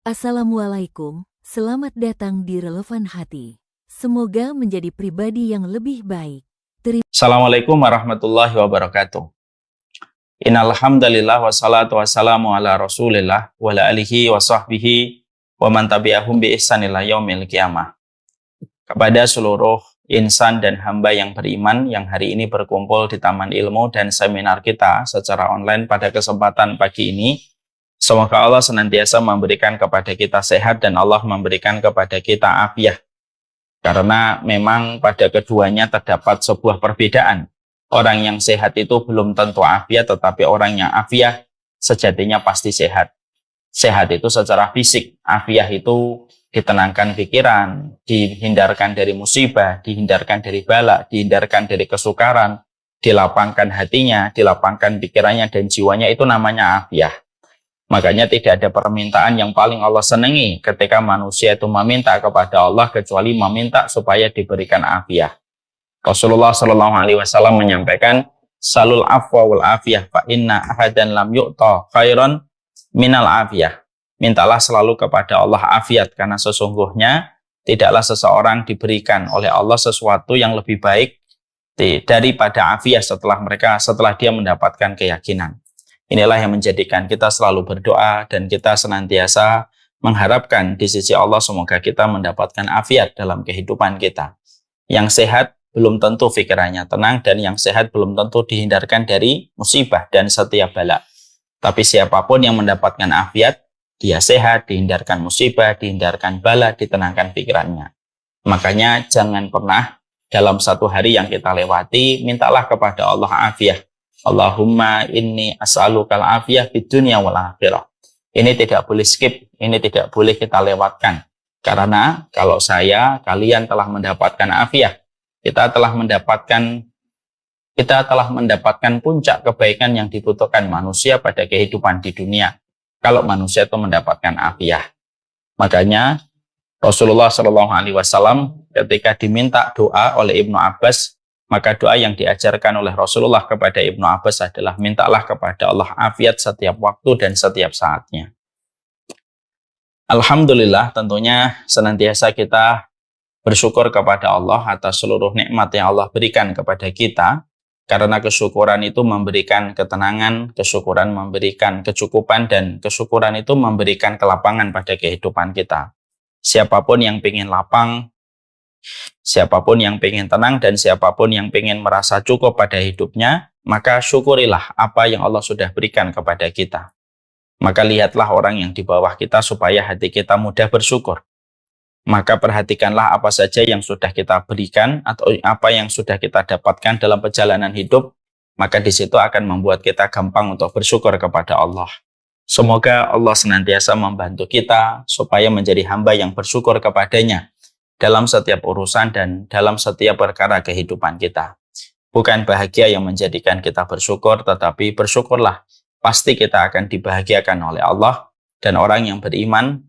Assalamualaikum, selamat datang di Relevan Hati. Semoga menjadi pribadi yang lebih baik. Assalamualaikum warahmatullahi wabarakatuh. Innal hamdalillah wassalatu wassalamu ala Rasulillah wa ala alihi wa sahbihi wa man tabi'ahum bi ihsan ila yaumil qiyamah. Kepada seluruh insan dan hamba yang beriman yang hari ini berkumpul di Taman Ilmu dan seminar kita secara online pada kesempatan pagi ini, semoga Allah senantiasa memberikan kepada kita sehat dan Allah memberikan kepada kita afiah. Karena memang pada keduanya terdapat sebuah perbedaan. Orang yang sehat itu belum tentu afiat, tetapi orang yang afiah sejatinya pasti sehat. Sehat itu secara fisik, afiah itu ditenangkan pikiran, dihindarkan dari musibah, dihindarkan dari bala, dihindarkan dari kesukaran, dilapangkan hatinya, dilapangkan pikirannya dan jiwanya, itu namanya afiah. Makanya tidak ada permintaan yang paling Allah senangi ketika manusia itu meminta kepada Allah kecuali meminta supaya diberikan afiah. Rasulullah SAW menyampaikan, salul afwa wal afiyah fa inna ahadan lam yu'ta khairan minal afiyah. Mintalah selalu kepada Allah afiat, karena sesungguhnya tidaklah seseorang diberikan oleh Allah sesuatu yang lebih baik daripada afiat setelah dia mendapatkan keyakinan. Inilah yang menjadikan kita selalu berdoa dan kita senantiasa mengharapkan di sisi Allah semoga kita mendapatkan afiat dalam kehidupan kita. Yang sehat belum tentu pikirannya tenang, dan yang sehat belum tentu dihindarkan dari musibah dan setiap bala. Tapi siapapun yang mendapatkan afiat, dia sehat, dihindarkan musibah, dihindarkan bala, ditenangkan pikirannya. Makanya jangan pernah dalam satu hari yang kita lewati, mintalah kepada Allah afiat. Allahumma inni as'alukal afiyah fid dunya wal akhirah. Ini tidak boleh skip, ini tidak boleh kita lewatkan. Karena kalau kalian telah mendapatkan afiyah, kita telah mendapatkan puncak kebaikan yang dibutuhkan manusia pada kehidupan di dunia. Kalau manusia itu mendapatkan afiyah. Makanya Rasulullah SAW ketika diminta doa oleh Ibnu Abbas, maka doa yang diajarkan oleh Rasulullah kepada Ibnu Abbas adalah mintalah kepada Allah afiat setiap waktu dan setiap saatnya. Alhamdulillah, tentunya senantiasa kita bersyukur kepada Allah atas seluruh nikmat yang Allah berikan kepada kita, karena kesyukuran itu memberikan ketenangan, kesyukuran memberikan kecukupan, dan kesyukuran itu memberikan kelapangan pada kehidupan kita. Siapapun yang ingin lapang, siapapun yang ingin tenang, dan siapapun yang ingin merasa cukup pada hidupnya, maka syukurilah apa yang Allah sudah berikan kepada kita. Maka lihatlah orang yang di bawah kita supaya hati kita mudah bersyukur. Maka perhatikanlah apa saja yang sudah kita berikan atau apa yang sudah kita dapatkan dalam perjalanan hidup, maka di situ akan membuat kita gampang untuk bersyukur kepada Allah. Semoga Allah senantiasa membantu kita supaya menjadi hamba yang bersyukur kepadanya dalam setiap urusan dan dalam setiap perkara kehidupan kita. Bukan bahagia yang menjadikan kita bersyukur, tetapi bersyukurlah. Pasti kita akan dibahagiakan oleh Allah, dan orang yang beriman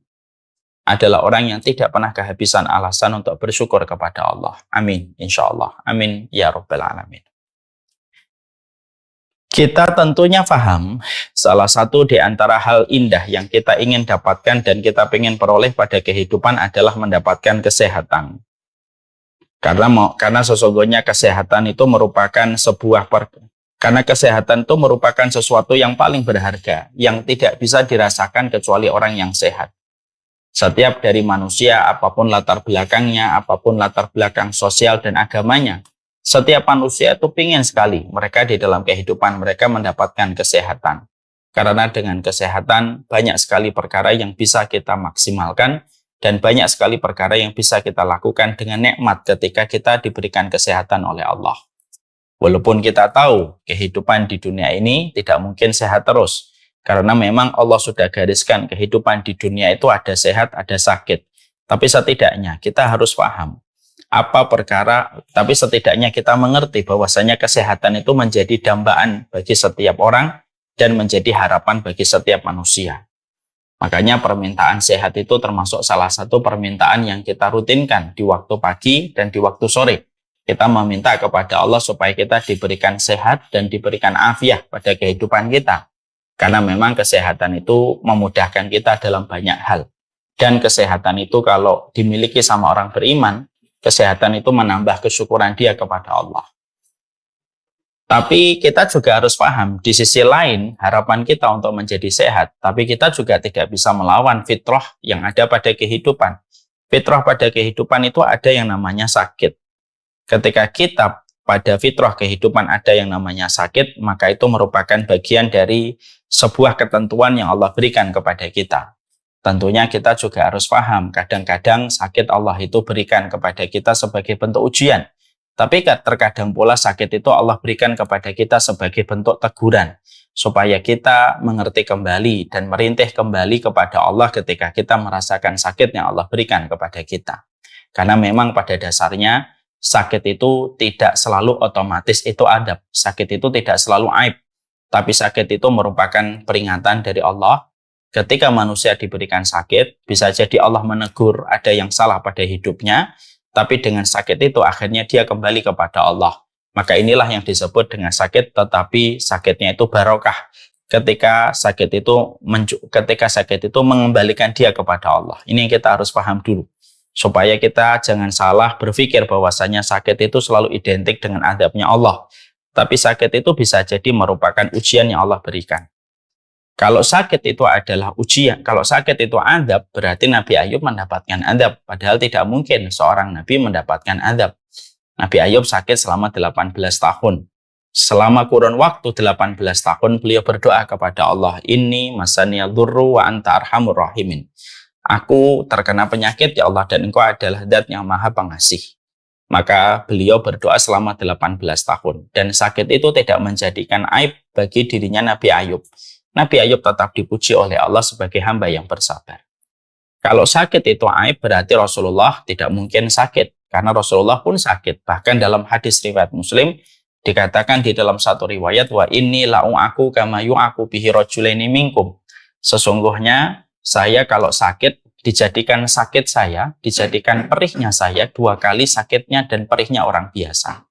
adalah orang yang tidak pernah kehabisan alasan untuk bersyukur kepada Allah. Amin, insya Allah. Amin, ya Rabbal Alamin. Kita tentunya paham salah satu di antara hal indah yang kita ingin dapatkan dan kita ingin peroleh pada kehidupan adalah mendapatkan kesehatan. Karena sesungguhnya kesehatan itu merupakan sesuatu yang paling berharga, yang tidak bisa dirasakan kecuali orang yang sehat. Setiap dari manusia, apapun latar belakangnya, apapun latar belakang sosial dan agamanya, setiap manusia itu ingin sekali mereka di dalam kehidupan mereka mendapatkan kesehatan. Karena dengan kesehatan banyak sekali perkara yang bisa kita maksimalkan, dan banyak sekali perkara yang bisa kita lakukan dengan nikmat ketika kita diberikan kesehatan oleh Allah. Walaupun kita tahu kehidupan di dunia ini tidak mungkin sehat terus, karena memang Allah sudah gariskan kehidupan di dunia itu ada sehat, ada sakit. Tapi setidaknya kita harus paham tapi setidaknya kita mengerti bahwasanya kesehatan itu menjadi dambaan bagi setiap orang dan menjadi harapan bagi setiap manusia. Makanya permintaan sehat itu termasuk salah satu permintaan yang kita rutinkan di waktu pagi dan di waktu sore. Kita meminta kepada Allah supaya kita diberikan sehat dan diberikan afiah pada kehidupan kita. Karena memang kesehatan itu memudahkan kita dalam banyak hal. Dan kesehatan itu kalau dimiliki sama orang beriman, kesehatan itu menambah kesyukuran dia kepada Allah. Tapi kita juga harus paham, di sisi lain harapan kita untuk menjadi sehat, tapi kita juga tidak bisa melawan fitrah yang ada pada kehidupan. Fitrah pada kehidupan itu ada yang namanya sakit. Ketika kita pada fitrah kehidupan ada yang namanya sakit, maka itu merupakan bagian dari sebuah ketentuan yang Allah berikan kepada kita. Tentunya kita juga harus paham, kadang-kadang sakit Allah itu berikan kepada kita sebagai bentuk ujian. Tapi terkadang pula sakit itu Allah berikan kepada kita sebagai bentuk teguran, supaya kita mengerti kembali dan merintih kembali kepada Allah ketika kita merasakan sakit yang Allah berikan kepada kita. Karena memang pada dasarnya sakit itu tidak selalu otomatis itu adab. Sakit itu tidak selalu aib. Tapi sakit itu merupakan peringatan dari Allah. Ketika manusia diberikan sakit, bisa jadi Allah menegur ada yang salah pada hidupnya, tapi dengan sakit itu akhirnya dia kembali kepada Allah. Maka inilah yang disebut dengan sakit, tetapi sakitnya itu barokah. Ketika sakit itu mengembalikan dia kepada Allah. Ini yang kita harus paham dulu. Supaya kita jangan salah berpikir bahwasanya sakit itu selalu identik dengan adabnya Allah. Tapi sakit itu bisa jadi merupakan ujian yang Allah berikan. Kalau sakit itu adalah ujian, kalau sakit itu adab, berarti Nabi Ayub mendapatkan adab. Padahal tidak mungkin seorang Nabi mendapatkan adab. Nabi Ayub sakit selama 18 tahun. Selama kurun waktu 18 tahun, beliau berdoa kepada Allah, Inni masaniya dzurru wa anta arhamur rahimin. Aku terkena penyakit, ya Allah, dan Engkau adalah Zat yang Maha Pengasih. Maka beliau berdoa selama 18 tahun. Dan sakit itu tidak menjadikan aib bagi dirinya Nabi Ayub. Nabi Ayub tetap dipuji oleh Allah sebagai hamba yang bersabar. Kalau sakit itu aib, berarti Rasulullah tidak mungkin sakit. Karena Rasulullah pun sakit. Bahkan dalam hadis riwayat Muslim, dikatakan di dalam satu riwayat, wa inni la'u'aku kama yu'aku bihi rajulaini minkum. Sesungguhnya saya kalau sakit, dijadikan perihnya saya 2 kali sakitnya dan perihnya orang biasa.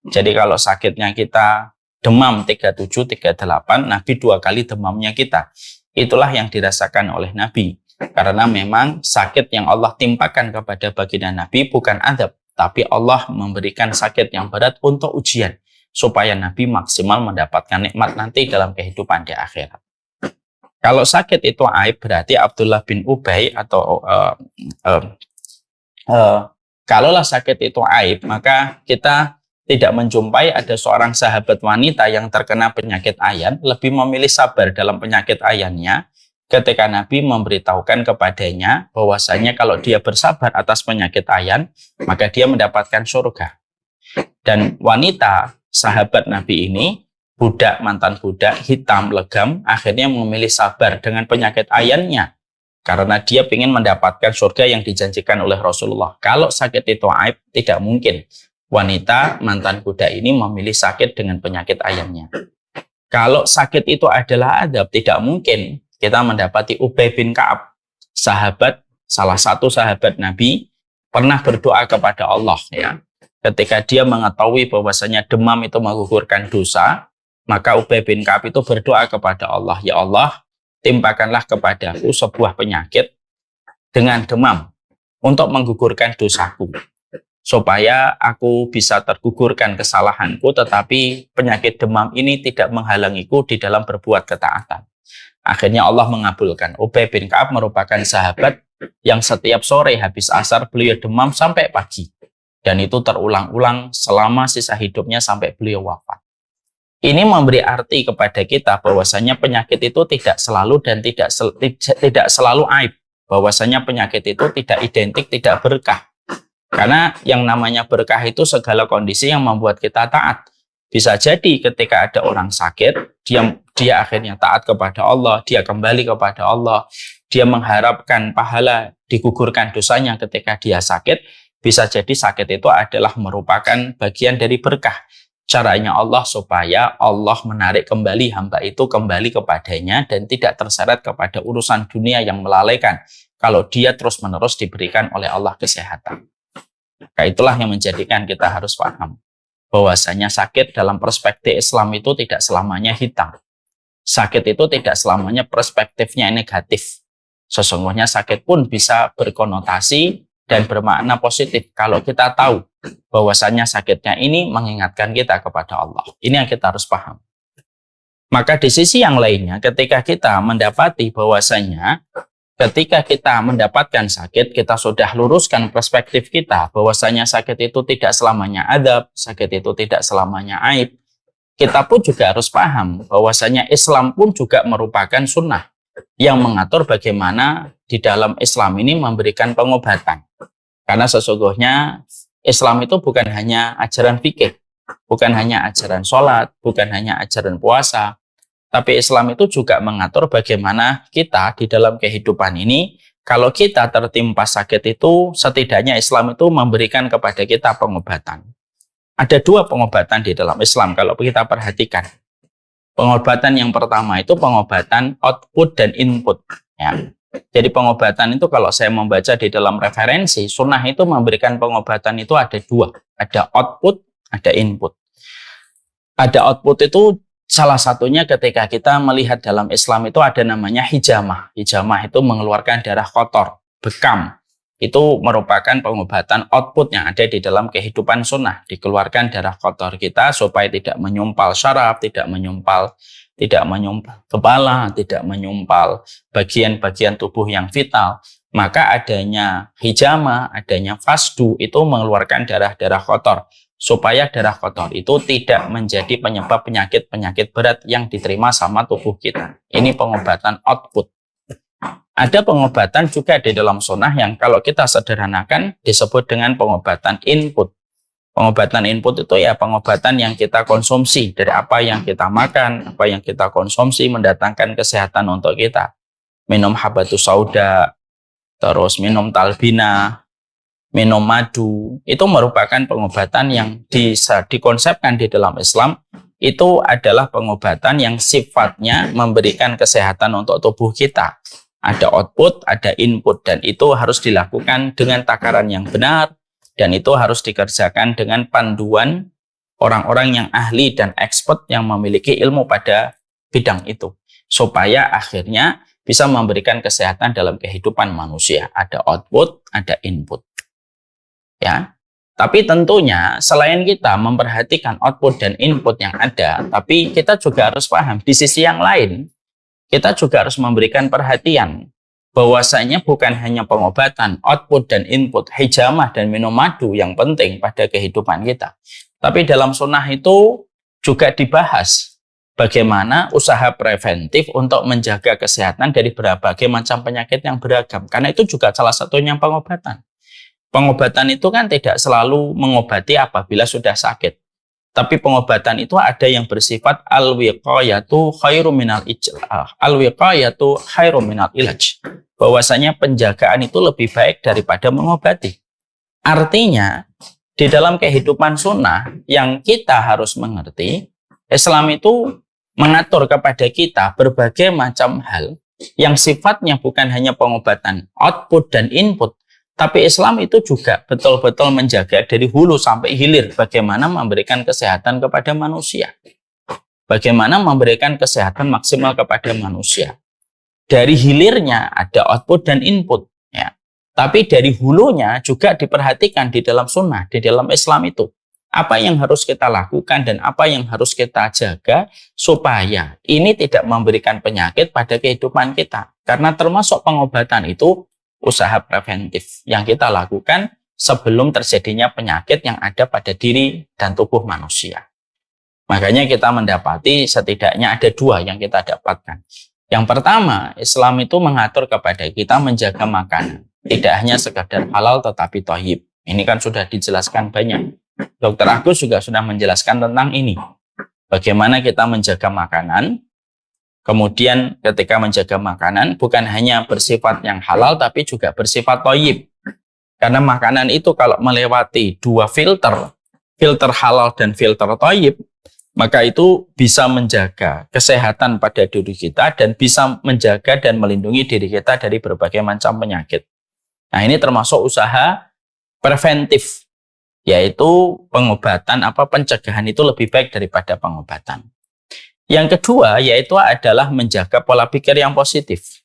Jadi kalau sakitnya kita demam 37, 38, Nabi 2 kali demamnya kita. Itulah yang dirasakan oleh Nabi. Karena memang sakit yang Allah timpakan kepada baginda Nabi bukan adab, tapi Allah memberikan sakit yang berat untuk ujian, supaya Nabi maksimal mendapatkan nikmat nanti dalam kehidupan di akhirat. Kalau sakit itu aib, berarti Abdullah bin Ubay atau kalaulah sakit itu aib, maka kita tidak menjumpai ada seorang sahabat wanita yang terkena penyakit ayan, lebih memilih sabar dalam penyakit ayannya, ketika Nabi memberitahukan kepadanya bahwasanya kalau dia bersabar atas penyakit ayan, maka dia mendapatkan surga. Dan wanita sahabat Nabi ini, mantan budak, hitam, legam, akhirnya memilih sabar dengan penyakit ayannya, karena dia ingin mendapatkan surga yang dijanjikan oleh Rasulullah. Kalau sakit itu aib, tidak mungkin wanita mantan budak ini memilih sakit dengan penyakit ayannya. Kalau sakit itu adalah adab, tidak mungkin kita mendapati Ubay bin Ka'ab, salah satu sahabat Nabi, pernah berdoa kepada Allah, ya. Ketika dia mengetahui bahwasanya demam itu menggugurkan dosa, maka Ubay bin Ka'ab itu berdoa kepada Allah, ya Allah, timpakanlah kepadaku sebuah penyakit dengan demam untuk menggugurkan dosaku, supaya aku bisa tergugurkan kesalahanku, tetapi penyakit demam ini tidak menghalangiku di dalam berbuat ketaatan. Akhirnya Allah mengabulkan. Ubay bin Ka'ab merupakan sahabat yang setiap sore habis asar beliau demam sampai pagi. Dan itu terulang-ulang selama sisa hidupnya sampai beliau wafat. Ini memberi arti kepada kita bahwasanya penyakit itu tidak selalu dan tidak selalu aib. Bahwasanya penyakit itu tidak identik, tidak berkah. Karena yang namanya berkah itu segala kondisi yang membuat kita taat. Bisa jadi ketika ada orang sakit, dia akhirnya taat kepada Allah, dia kembali kepada Allah, dia mengharapkan pahala digugurkan dosanya ketika dia sakit. Bisa jadi sakit itu adalah merupakan bagian dari berkah. Caranya Allah supaya Allah menarik kembali hamba itu kembali kepadanya dan tidak terseret kepada urusan dunia yang melalaikan kalau dia terus-menerus diberikan oleh Allah kesehatan. Nah, itulah yang menjadikan kita harus paham bahwasanya sakit dalam perspektif Islam itu tidak selamanya hitam. Sakit itu tidak selamanya perspektifnya negatif. Sesungguhnya sakit pun bisa berkonotasi dan bermakna positif kalau kita tahu bahwasanya sakitnya ini mengingatkan kita kepada Allah. Ini yang kita harus paham. Maka di sisi yang lainnya, ketika kita mendapati bahwasanya ketika kita mendapatkan sakit, kita sudah luruskan perspektif kita bahwasanya sakit itu tidak selamanya adab, sakit itu tidak selamanya aib. Kita pun juga harus paham bahwasanya Islam pun juga merupakan sunnah yang mengatur bagaimana di dalam Islam ini memberikan pengobatan. Karena sesungguhnya Islam itu bukan hanya ajaran fikih, bukan hanya ajaran sholat, bukan hanya ajaran puasa, tapi Islam itu juga mengatur bagaimana kita di dalam kehidupan ini, kalau kita tertimpa sakit itu, setidaknya Islam itu memberikan kepada kita pengobatan. Ada dua pengobatan di dalam Islam kalau kita perhatikan. Pengobatan yang pertama itu pengobatan output dan input. Ya. Jadi pengobatan itu kalau saya membaca di dalam referensi, sunnah itu memberikan pengobatan itu ada dua. Ada output, ada input. Ada output itu salah satunya ketika kita melihat dalam Islam itu ada namanya hijamah. Hijamah itu mengeluarkan darah kotor, bekam. Itu merupakan pengobatan output yang ada di dalam kehidupan sunnah. Dikeluarkan darah kotor kita supaya tidak menyumpal syaraf, tidak menyumpal kepala, tidak menyumpal bagian-bagian tubuh yang vital. Maka adanya hijamah, adanya fasdu itu mengeluarkan darah-darah kotor. Supaya darah kotor itu tidak menjadi penyebab penyakit-penyakit berat yang diterima sama tubuh kita. Ini pengobatan output. Ada pengobatan juga di dalam sunnah yang kalau kita sederhanakan disebut dengan pengobatan input. Pengobatan input itu ya pengobatan yang kita konsumsi dari apa yang kita makan, apa yang kita konsumsi mendatangkan kesehatan untuk kita. Minum habatus sauda, terus minum talbina, minum madu, itu merupakan pengobatan yang dikonsepkan di dalam Islam. Itu adalah pengobatan yang sifatnya memberikan kesehatan untuk tubuh kita. Ada output, ada input, dan itu harus dilakukan dengan takaran yang benar, dan itu harus dikerjakan dengan panduan orang-orang yang ahli dan expert yang memiliki ilmu pada bidang itu, supaya akhirnya bisa memberikan kesehatan dalam kehidupan manusia. Ada output, ada input. Ya, tapi tentunya selain kita memperhatikan output dan input yang ada, tapi kita juga harus paham di sisi yang lain, kita juga harus memberikan perhatian bahwasanya bukan hanya pengobatan, output dan input, hijamah dan minum madu yang penting pada kehidupan kita. Tapi dalam sunnah itu juga dibahas bagaimana usaha preventif untuk menjaga kesehatan dari berbagai macam penyakit yang beragam. Karena itu juga salah satunya pengobatan. Pengobatan itu kan tidak selalu mengobati apabila sudah sakit. Tapi pengobatan itu ada yang bersifat al-wiqayatu khairu minal ilaj. Bahwasanya penjagaan itu lebih baik daripada mengobati. Artinya, di dalam kehidupan sunnah yang kita harus mengerti, Islam itu mengatur kepada kita berbagai macam hal yang sifatnya bukan hanya pengobatan output dan input, tapi Islam itu juga betul-betul menjaga dari hulu sampai hilir bagaimana memberikan kesehatan kepada manusia. Bagaimana memberikan kesehatan maksimal kepada manusia. Dari hilirnya ada output dan input. Ya. Tapi dari hulunya juga diperhatikan di dalam sunnah, di dalam Islam itu. Apa yang harus kita lakukan dan apa yang harus kita jaga supaya ini tidak memberikan penyakit pada kehidupan kita. Karena termasuk pengobatan itu usaha preventif yang kita lakukan sebelum terjadinya penyakit yang ada pada diri dan tubuh manusia. Makanya kita mendapati setidaknya ada dua yang kita dapatkan. Yang pertama, Islam itu mengatur kepada kita menjaga makanan. Tidak hanya sekadar halal tetapi thayyib. Ini kan sudah dijelaskan banyak. Dr. Agus juga sudah menjelaskan tentang ini. Bagaimana kita menjaga makanan. Kemudian ketika menjaga makanan bukan hanya bersifat yang halal tapi juga bersifat thayyib. Karena makanan itu kalau melewati dua filter, filter halal dan filter thayyib, maka itu bisa menjaga kesehatan pada diri kita dan bisa menjaga dan melindungi diri kita dari berbagai macam penyakit. Nah, ini termasuk usaha preventif, yaitu pengobatan pencegahan itu lebih baik daripada pengobatan. Yang kedua yaitu adalah menjaga pola pikir yang positif.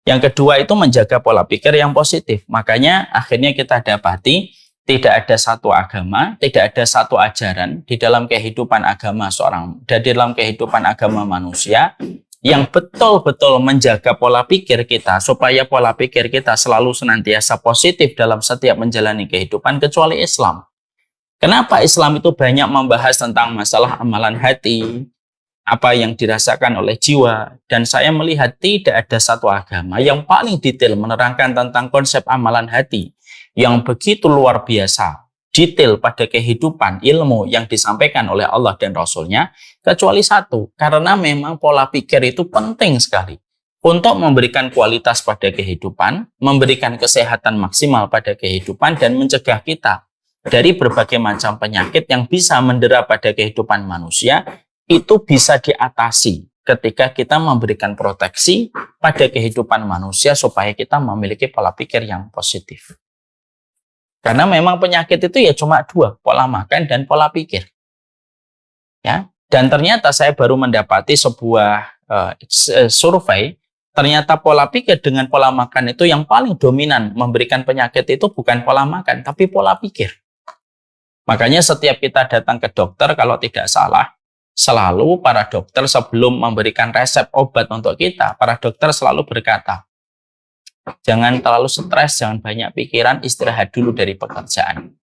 Yang kedua itu menjaga pola pikir yang positif. Makanya akhirnya kita dapati tidak ada satu agama, tidak ada satu ajaran di dalam kehidupan agama seorang, dan di dalam kehidupan agama manusia yang betul-betul menjaga pola pikir kita supaya pola pikir kita selalu senantiasa positif dalam setiap menjalani kehidupan kecuali Islam. Kenapa Islam itu banyak membahas tentang masalah amalan hati, apa yang dirasakan oleh jiwa, dan saya melihat tidak ada satu agama yang paling detail menerangkan tentang konsep amalan hati yang begitu luar biasa, detail pada kehidupan ilmu yang disampaikan oleh Allah dan Rasul-Nya, kecuali satu, karena memang pola pikir itu penting sekali untuk memberikan kualitas pada kehidupan, memberikan kesehatan maksimal pada kehidupan, dan mencegah kita dari berbagai macam penyakit yang bisa mendera pada kehidupan manusia, itu bisa diatasi ketika kita memberikan proteksi pada kehidupan manusia supaya kita memiliki pola pikir yang positif. Karena memang penyakit itu ya cuma dua, pola makan dan pola pikir. Ya, dan ternyata saya baru mendapati sebuah survei, ternyata pola pikir dengan pola makan itu yang paling dominan memberikan penyakit itu bukan pola makan, tapi pola pikir. Makanya setiap kita datang ke dokter, kalau tidak salah, selalu para dokter sebelum memberikan resep obat untuk kita, para dokter selalu berkata, jangan terlalu stres, jangan banyak pikiran, istirahat dulu dari pekerjaan.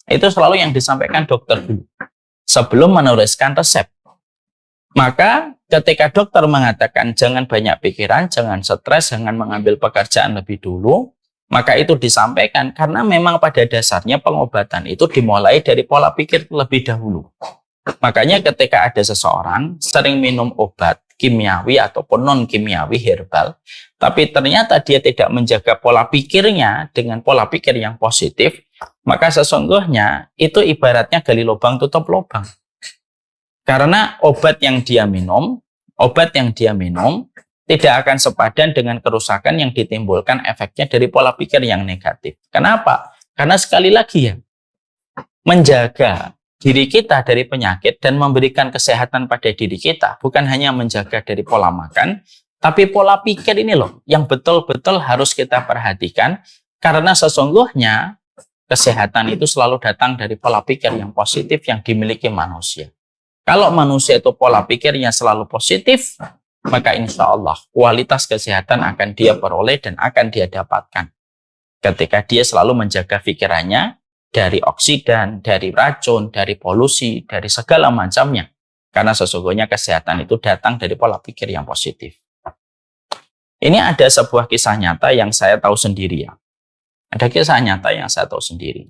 Itu selalu yang disampaikan dokter dulu, sebelum menuliskan resep. Maka ketika dokter mengatakan jangan banyak pikiran, jangan stres, jangan mengambil pekerjaan lebih dulu, maka itu disampaikan karena memang pada dasarnya pengobatan itu dimulai dari pola pikir lebih dahulu. Makanya ketika ada seseorang sering minum obat kimiawi ataupun non-kimiawi herbal, tapi ternyata dia tidak menjaga pola pikirnya dengan pola pikir yang positif, maka sesungguhnya itu ibaratnya gali lubang tutup lubang. Karena obat yang dia minum tidak akan sepadan dengan kerusakan yang ditimbulkan efeknya dari pola pikir yang negatif. Kenapa? Karena sekali lagi ya, menjaga diri kita dari penyakit dan memberikan kesehatan pada diri kita bukan hanya menjaga dari pola makan, tapi pola pikir ini loh yang betul-betul harus kita perhatikan, karena sesungguhnya kesehatan itu selalu datang dari pola pikir yang positif yang dimiliki manusia. Kalau manusia itu pola pikirnya selalu positif, maka insya Allah kualitas kesehatan akan dia peroleh dan akan dia dapatkan ketika dia selalu menjaga pikirannya dari oksidan, dari racun, dari polusi, dari segala macamnya. Karena sesungguhnya kesehatan itu datang dari pola pikir yang positif. Ini ada sebuah kisah nyata yang saya tahu sendiri ya. Ada kisah nyata yang saya tahu sendiri.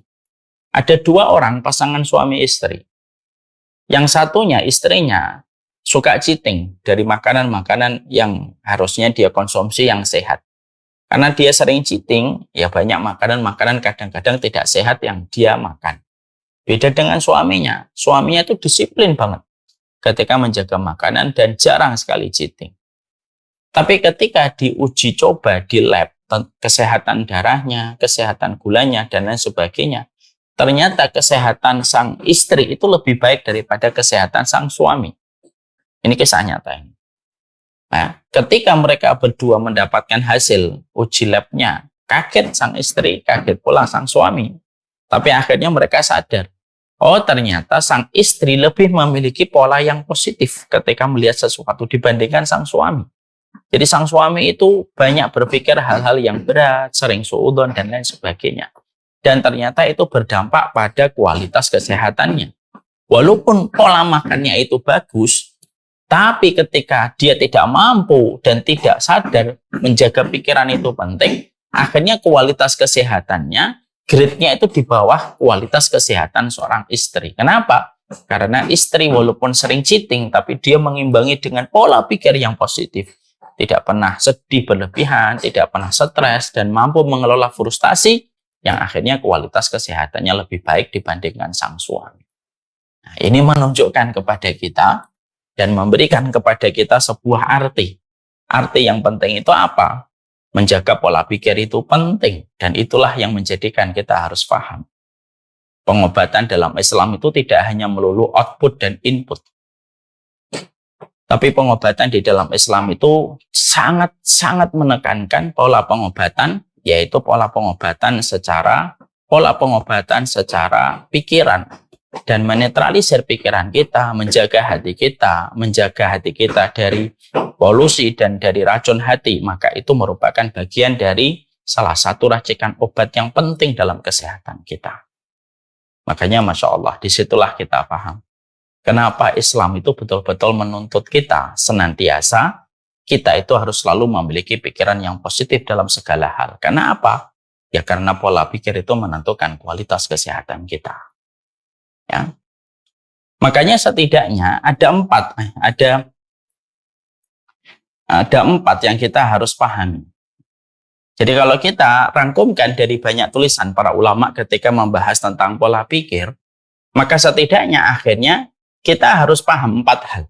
Ada dua orang pasangan suami istri. Yang satunya istrinya suka cheating dari makanan-makanan yang harusnya dia konsumsi yang sehat. Karena dia sering cheating, ya banyak makanan-makanan kadang-kadang tidak sehat yang dia makan. Beda dengan suaminya. Suaminya itu disiplin banget ketika menjaga makanan dan jarang sekali cheating. Tapi ketika diuji coba di lab, kesehatan darahnya, kesehatan gulanya, dan lain sebagainya, ternyata kesehatan sang istri itu lebih baik daripada kesehatan sang suami. Ini kisah nyata ini. Nah, ketika mereka berdua mendapatkan hasil uji labnya, kaget sang istri, kaget pula sang suami. Tapi akhirnya mereka sadar, oh ternyata sang istri lebih memiliki pola yang positif ketika melihat sesuatu dibandingkan sang suami. Jadi sang suami itu banyak berpikir hal-hal yang berat, sering suudzon dan lain sebagainya. Dan ternyata itu berdampak pada kualitas kesehatannya. Walaupun pola makannya itu bagus, tapi ketika dia tidak mampu dan tidak sadar menjaga pikiran itu penting, akhirnya kualitas kesehatannya, grade-nya itu di bawah kualitas kesehatan seorang istri. Kenapa? Karena istri walaupun sering cheating, tapi dia mengimbangi dengan pola pikir yang positif. Tidak pernah sedih berlebihan, tidak pernah stres, dan mampu mengelola frustasi, yang akhirnya kualitas kesehatannya lebih baik dibandingkan sang suami. Nah, ini menunjukkan kepada kita, dan memberikan kepada kita sebuah arti. Arti yang penting itu apa? Menjaga pola pikir itu penting. Dan itulah yang menjadikan kita harus paham. Pengobatan dalam Islam itu tidak hanya melulu output dan input. Tapi pengobatan di dalam Islam itu sangat-sangat menekankan pola pengobatan, yaitu pola pengobatan secara pikiran, dan menetralisir pikiran kita, menjaga hati kita dari polusi dan dari racun hati. Maka itu merupakan bagian dari salah satu racikan obat yang penting dalam kesehatan kita. Makanya Masya Allah, disitulah kita paham kenapa Islam itu betul-betul menuntut kita senantiasa, kita itu harus selalu memiliki pikiran yang positif dalam segala hal. Karena apa? Ya karena pola pikir itu menentukan kualitas kesehatan kita. Ya. Makanya setidaknya ada empat yang kita harus pahami. Jadi kalau kita rangkumkan dari banyak tulisan para ulama ketika membahas tentang pola pikir, maka setidaknya akhirnya kita harus paham 4 hal.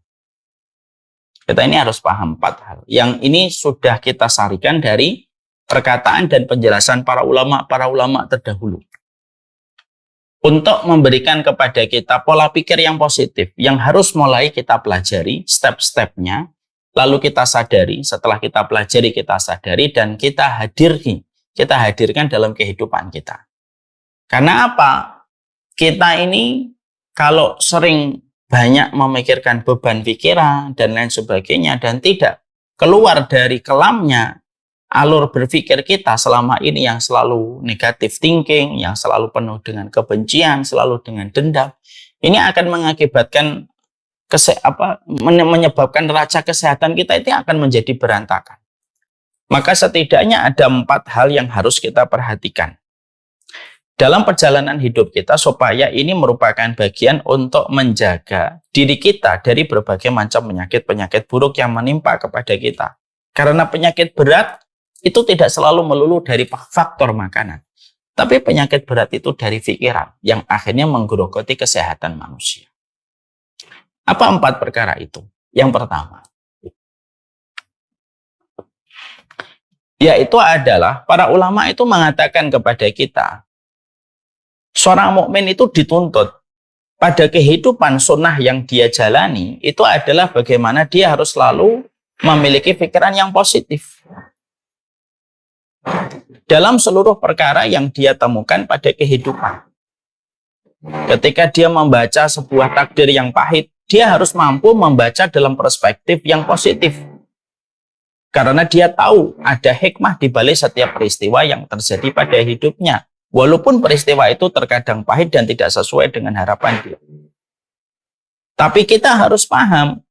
Kita ini harus paham 4 hal. Yang ini sudah kita sarikan dari perkataan dan penjelasan para ulama terdahulu. Untuk memberikan kepada kita pola pikir yang positif, yang harus mulai kita pelajari step-stepnya, lalu kita sadari, setelah kita pelajari, kita sadari, dan kita hadirkan dalam kehidupan kita. Karena apa? Kita ini kalau sering banyak memikirkan beban pikiran dan lain sebagainya, dan tidak keluar dari kelamnya alur berpikir kita selama ini yang selalu negative thinking, yang selalu penuh dengan kebencian, selalu dengan dendam, ini akan mengakibatkan menyebabkan neraca kesehatan kita itu akan menjadi berantakan. Maka setidaknya ada 4 hal yang harus kita perhatikan dalam perjalanan hidup kita, supaya ini merupakan bagian untuk menjaga diri kita dari berbagai macam penyakit buruk yang menimpa kepada kita. Karena penyakit berat itu tidak selalu melulu dari faktor makanan, tapi penyakit berat itu dari pikiran yang akhirnya menggerogoti kesehatan manusia. Apa 4 perkara itu? Yang pertama, yaitu adalah para ulama itu mengatakan kepada kita, seorang mukmin itu dituntut pada kehidupan sunnah yang dia jalani, itu adalah bagaimana dia harus selalu memiliki pikiran yang positif dalam seluruh perkara yang dia temukan pada kehidupan. Ketika dia membaca sebuah takdir yang pahit, dia harus mampu membaca dalam perspektif yang positif. Karena dia tahu ada hikmah di balik setiap peristiwa yang terjadi pada hidupnya. Walaupun peristiwa itu terkadang pahit dan tidak sesuai dengan harapan dia. Tapi kita harus paham,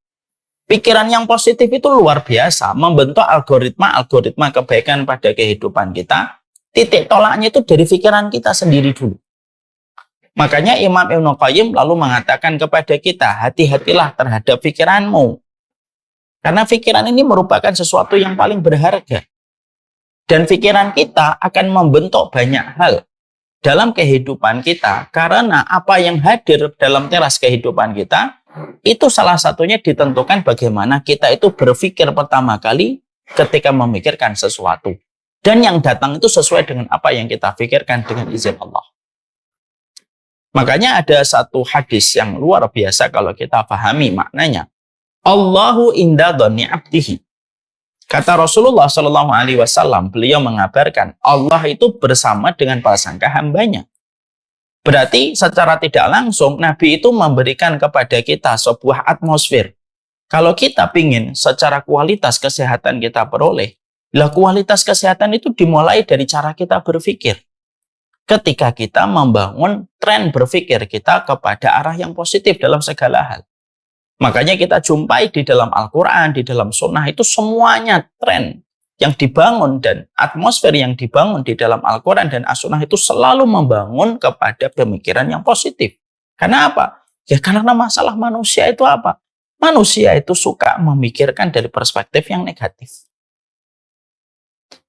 pikiran yang positif itu luar biasa, membentuk algoritma kebaikan pada kehidupan kita. Titik tolaknya itu dari pikiran kita sendiri dulu. Makanya Imam Ibnu Qayyim lalu mengatakan kepada kita, hati-hatilah terhadap pikiranmu. Karena pikiran ini merupakan sesuatu yang paling berharga. Dan pikiran kita akan membentuk banyak hal dalam kehidupan kita. Karena apa yang hadir dalam teras kehidupan kita, itu salah satunya ditentukan bagaimana kita itu berpikir pertama kali ketika memikirkan sesuatu. Dan yang datang itu sesuai dengan apa yang kita pikirkan dengan izin Allah. Makanya ada satu hadis yang luar biasa kalau kita pahami maknanya. Allahu inda dhonni abdihi. Kata Rasulullah SAW, beliau mengabarkan Allah itu bersama dengan prasangka hambanya. Berarti secara tidak langsung Nabi itu memberikan kepada kita sebuah atmosfer. Kalau kita ingin secara kualitas kesehatan kita peroleh, kualitas kesehatan itu dimulai dari cara kita berpikir. Ketika kita membangun tren berpikir kita kepada arah yang positif dalam segala hal. Makanya kita jumpai di dalam Al-Quran, di dalam Sunnah itu semuanya tren yang dibangun dan atmosfer yang dibangun di dalam Al-Quran dan As-Sunnah itu selalu membangun kepada pemikiran yang positif. Karena apa? Ya karena masalah manusia itu apa? Manusia itu suka memikirkan dari perspektif yang negatif.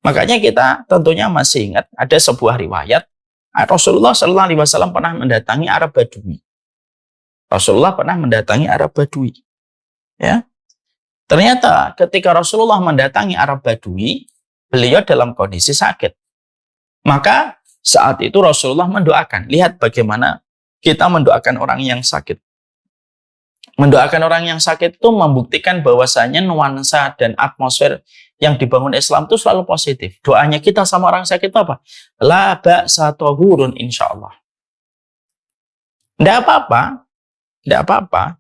Makanya kita tentunya masih ingat ada sebuah riwayat Rasulullah SAW pernah mendatangi Arab Badui. Rasulullah pernah mendatangi Arab Badui. Ya. Ternyata ketika Rasulullah mendatangi Arab Badui, beliau dalam kondisi sakit. Maka saat itu Rasulullah mendoakan. Lihat bagaimana kita mendoakan orang yang sakit. Mendoakan orang yang sakit itu membuktikan bahwasanya nuansa dan atmosfer yang dibangun Islam itu selalu positif. Doanya kita sama orang sakit itu apa? La ba'sa tahurun insyaallah. Tidak apa-apa, tidak apa-apa.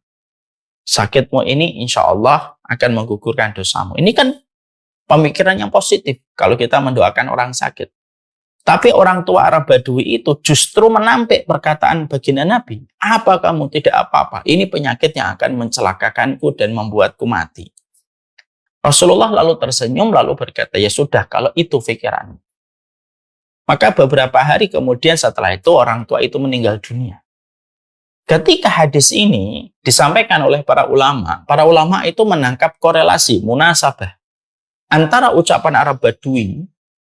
Sakitmu ini insyaallah akan menggugurkan dosamu. Ini kan pemikiran yang positif kalau kita mendoakan orang sakit. Tapi orang tua Arab Badui itu justru menampik perkataan baginda Nabi. Apa kamu tidak apa-apa? Ini penyakit yang akan mencelakakanku dan membuatku mati. Rasulullah lalu tersenyum lalu berkata, ya sudah kalau itu pikiranmu. Maka beberapa hari kemudian setelah itu orang tua itu meninggal dunia. Ketika hadis ini disampaikan oleh para ulama itu menangkap korelasi, munasabah antara ucapan Arab Badui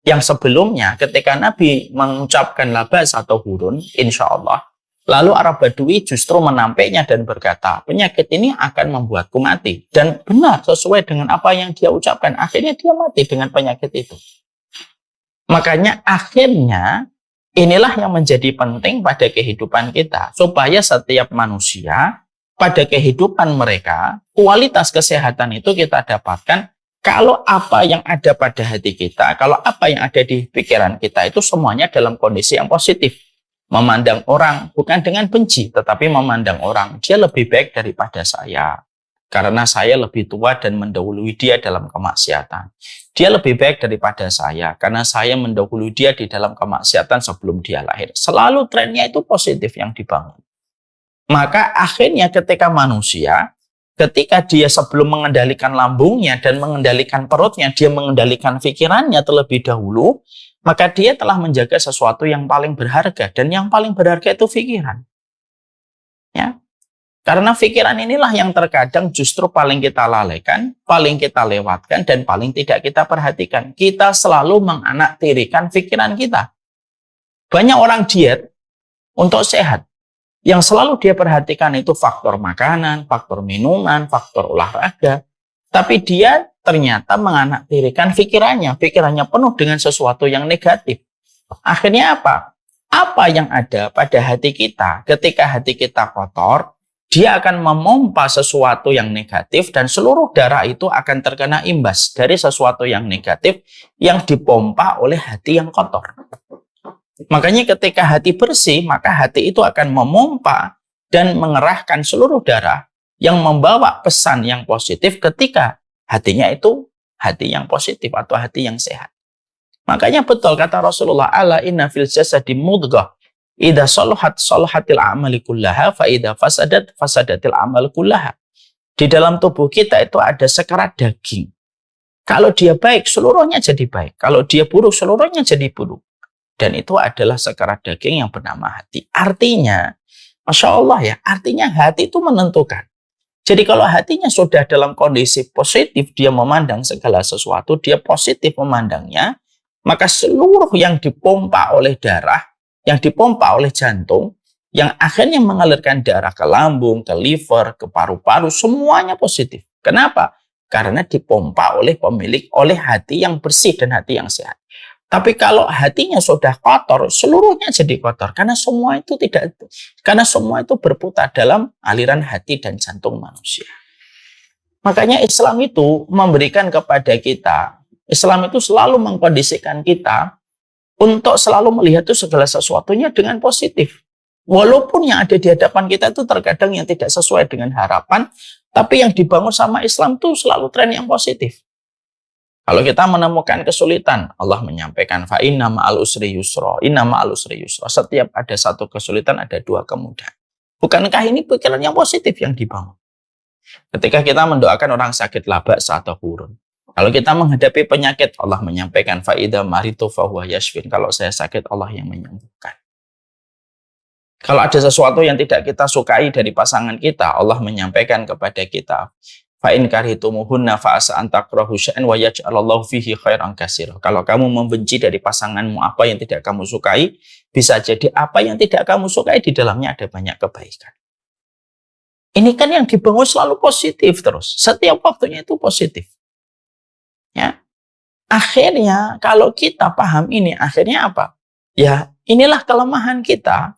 yang sebelumnya ketika Nabi mengucapkan labas atau hurun, insya Allah, lalu Arab Badui justru menampiknya dan berkata, penyakit ini akan membuatku mati. Dan benar sesuai dengan apa yang dia ucapkan, akhirnya dia mati dengan penyakit itu. Makanya akhirnya inilah yang menjadi penting pada kehidupan kita, supaya setiap manusia pada kehidupan mereka, kualitas kesehatan itu kita dapatkan kalau apa yang ada pada hati kita, kalau apa yang ada di pikiran kita itu semuanya dalam kondisi yang positif. Memandang orang bukan dengan benci, tetapi memandang orang, dia lebih baik daripada saya. Karena saya lebih tua dan mendahului dia dalam kemaksiatan. Dia lebih baik daripada saya, karena saya mendahului dia di dalam kemaksiatan sebelum dia lahir. Selalu trennya itu positif yang dibangun. Maka akhirnya ketika manusia, ketika dia sebelum mengendalikan lambungnya dan mengendalikan perutnya, dia mengendalikan pikirannya terlebih dahulu, maka dia telah menjaga sesuatu yang paling berharga. Dan yang paling berharga itu pikiran. Ya. Karena pikiran inilah yang terkadang justru paling kita lalaikan, paling kita lewatkan, dan paling tidak kita perhatikan. Kita selalu menganaktirikan pikiran kita. Banyak orang diet untuk sehat. Yang selalu dia perhatikan itu faktor makanan, faktor minuman, faktor olahraga. Tapi dia ternyata menganaktirikan pikirannya. Pikirannya penuh dengan sesuatu yang negatif. Akhirnya apa? Apa yang ada pada hati kita ketika hati kita kotor, dia akan memompa sesuatu yang negatif dan seluruh darah itu akan terkena imbas dari sesuatu yang negatif yang dipompa oleh hati yang kotor. Makanya ketika hati bersih, maka hati itu akan memompa dan mengerahkan seluruh darah yang membawa pesan yang positif ketika hatinya itu hati yang positif atau hati yang sehat. Makanya betul kata Rasulullah, ala inna fil jasadi mudghah idza salahat salahatil a'mali kullaha fa idza fasadat fasadatil a'mal kullaha. Di dalam tubuh kita itu ada sekerat daging. Kalau dia baik, seluruhnya jadi baik. Kalau dia buruk, seluruhnya jadi buruk. Dan itu adalah sekerat daging yang bernama hati. Artinya, Masya Allah ya, artinya hati itu menentukan. Jadi kalau hatinya sudah dalam kondisi positif, dia memandang segala sesuatu, dia positif memandangnya, maka seluruh yang dipompa oleh darah, yang dipompa oleh jantung, yang akhirnya mengalirkan darah ke lambung, ke liver, ke paru-paru, semuanya positif. Kenapa? Karena dipompa oleh pemilik, oleh hati yang bersih dan hati yang sehat. Tapi kalau hatinya sudah kotor, seluruhnya jadi kotor. Karena semua itu berputar dalam aliran hati dan jantung manusia. Makanya Islam itu memberikan kepada kita, Islam itu selalu mengkondisikan kita untuk selalu melihat itu segala sesuatunya dengan positif. Walaupun yang ada di hadapan kita itu terkadang yang tidak sesuai dengan harapan, tapi yang dibangun sama Islam itu selalu tren yang positif. Kalau kita menemukan kesulitan, Allah menyampaikan fa inna ma'al usri yusra, inna ma'al usri yusra. Setiap ada satu kesulitan ada dua kemudahan. Bukankah ini pikiran yang positif yang dibangun? Ketika kita mendoakan orang sakit laba atau hurun. Kalau kita menghadapi penyakit, Allah menyampaikan fa idza maritu fa huwa yashfin. Kalau saya sakit, Allah yang menyembuhkan. Kalau ada sesuatu yang tidak kita sukai dari pasangan kita, Allah menyampaikan kepada kita fa in karitumuhunna fa asa an takrahu syai'an wa yaj'alallahu fihi khairan katsira. Kalau kamu membenci dari pasanganmu apa yang tidak kamu sukai, bisa jadi apa yang tidak kamu sukai di dalamnya ada banyak kebaikan. Ini kan yang dibangun selalu positif terus. Setiap waktunya itu positif. Ya. Akhirnya kalau kita paham ini, akhirnya apa? Ya, inilah kelemahan kita.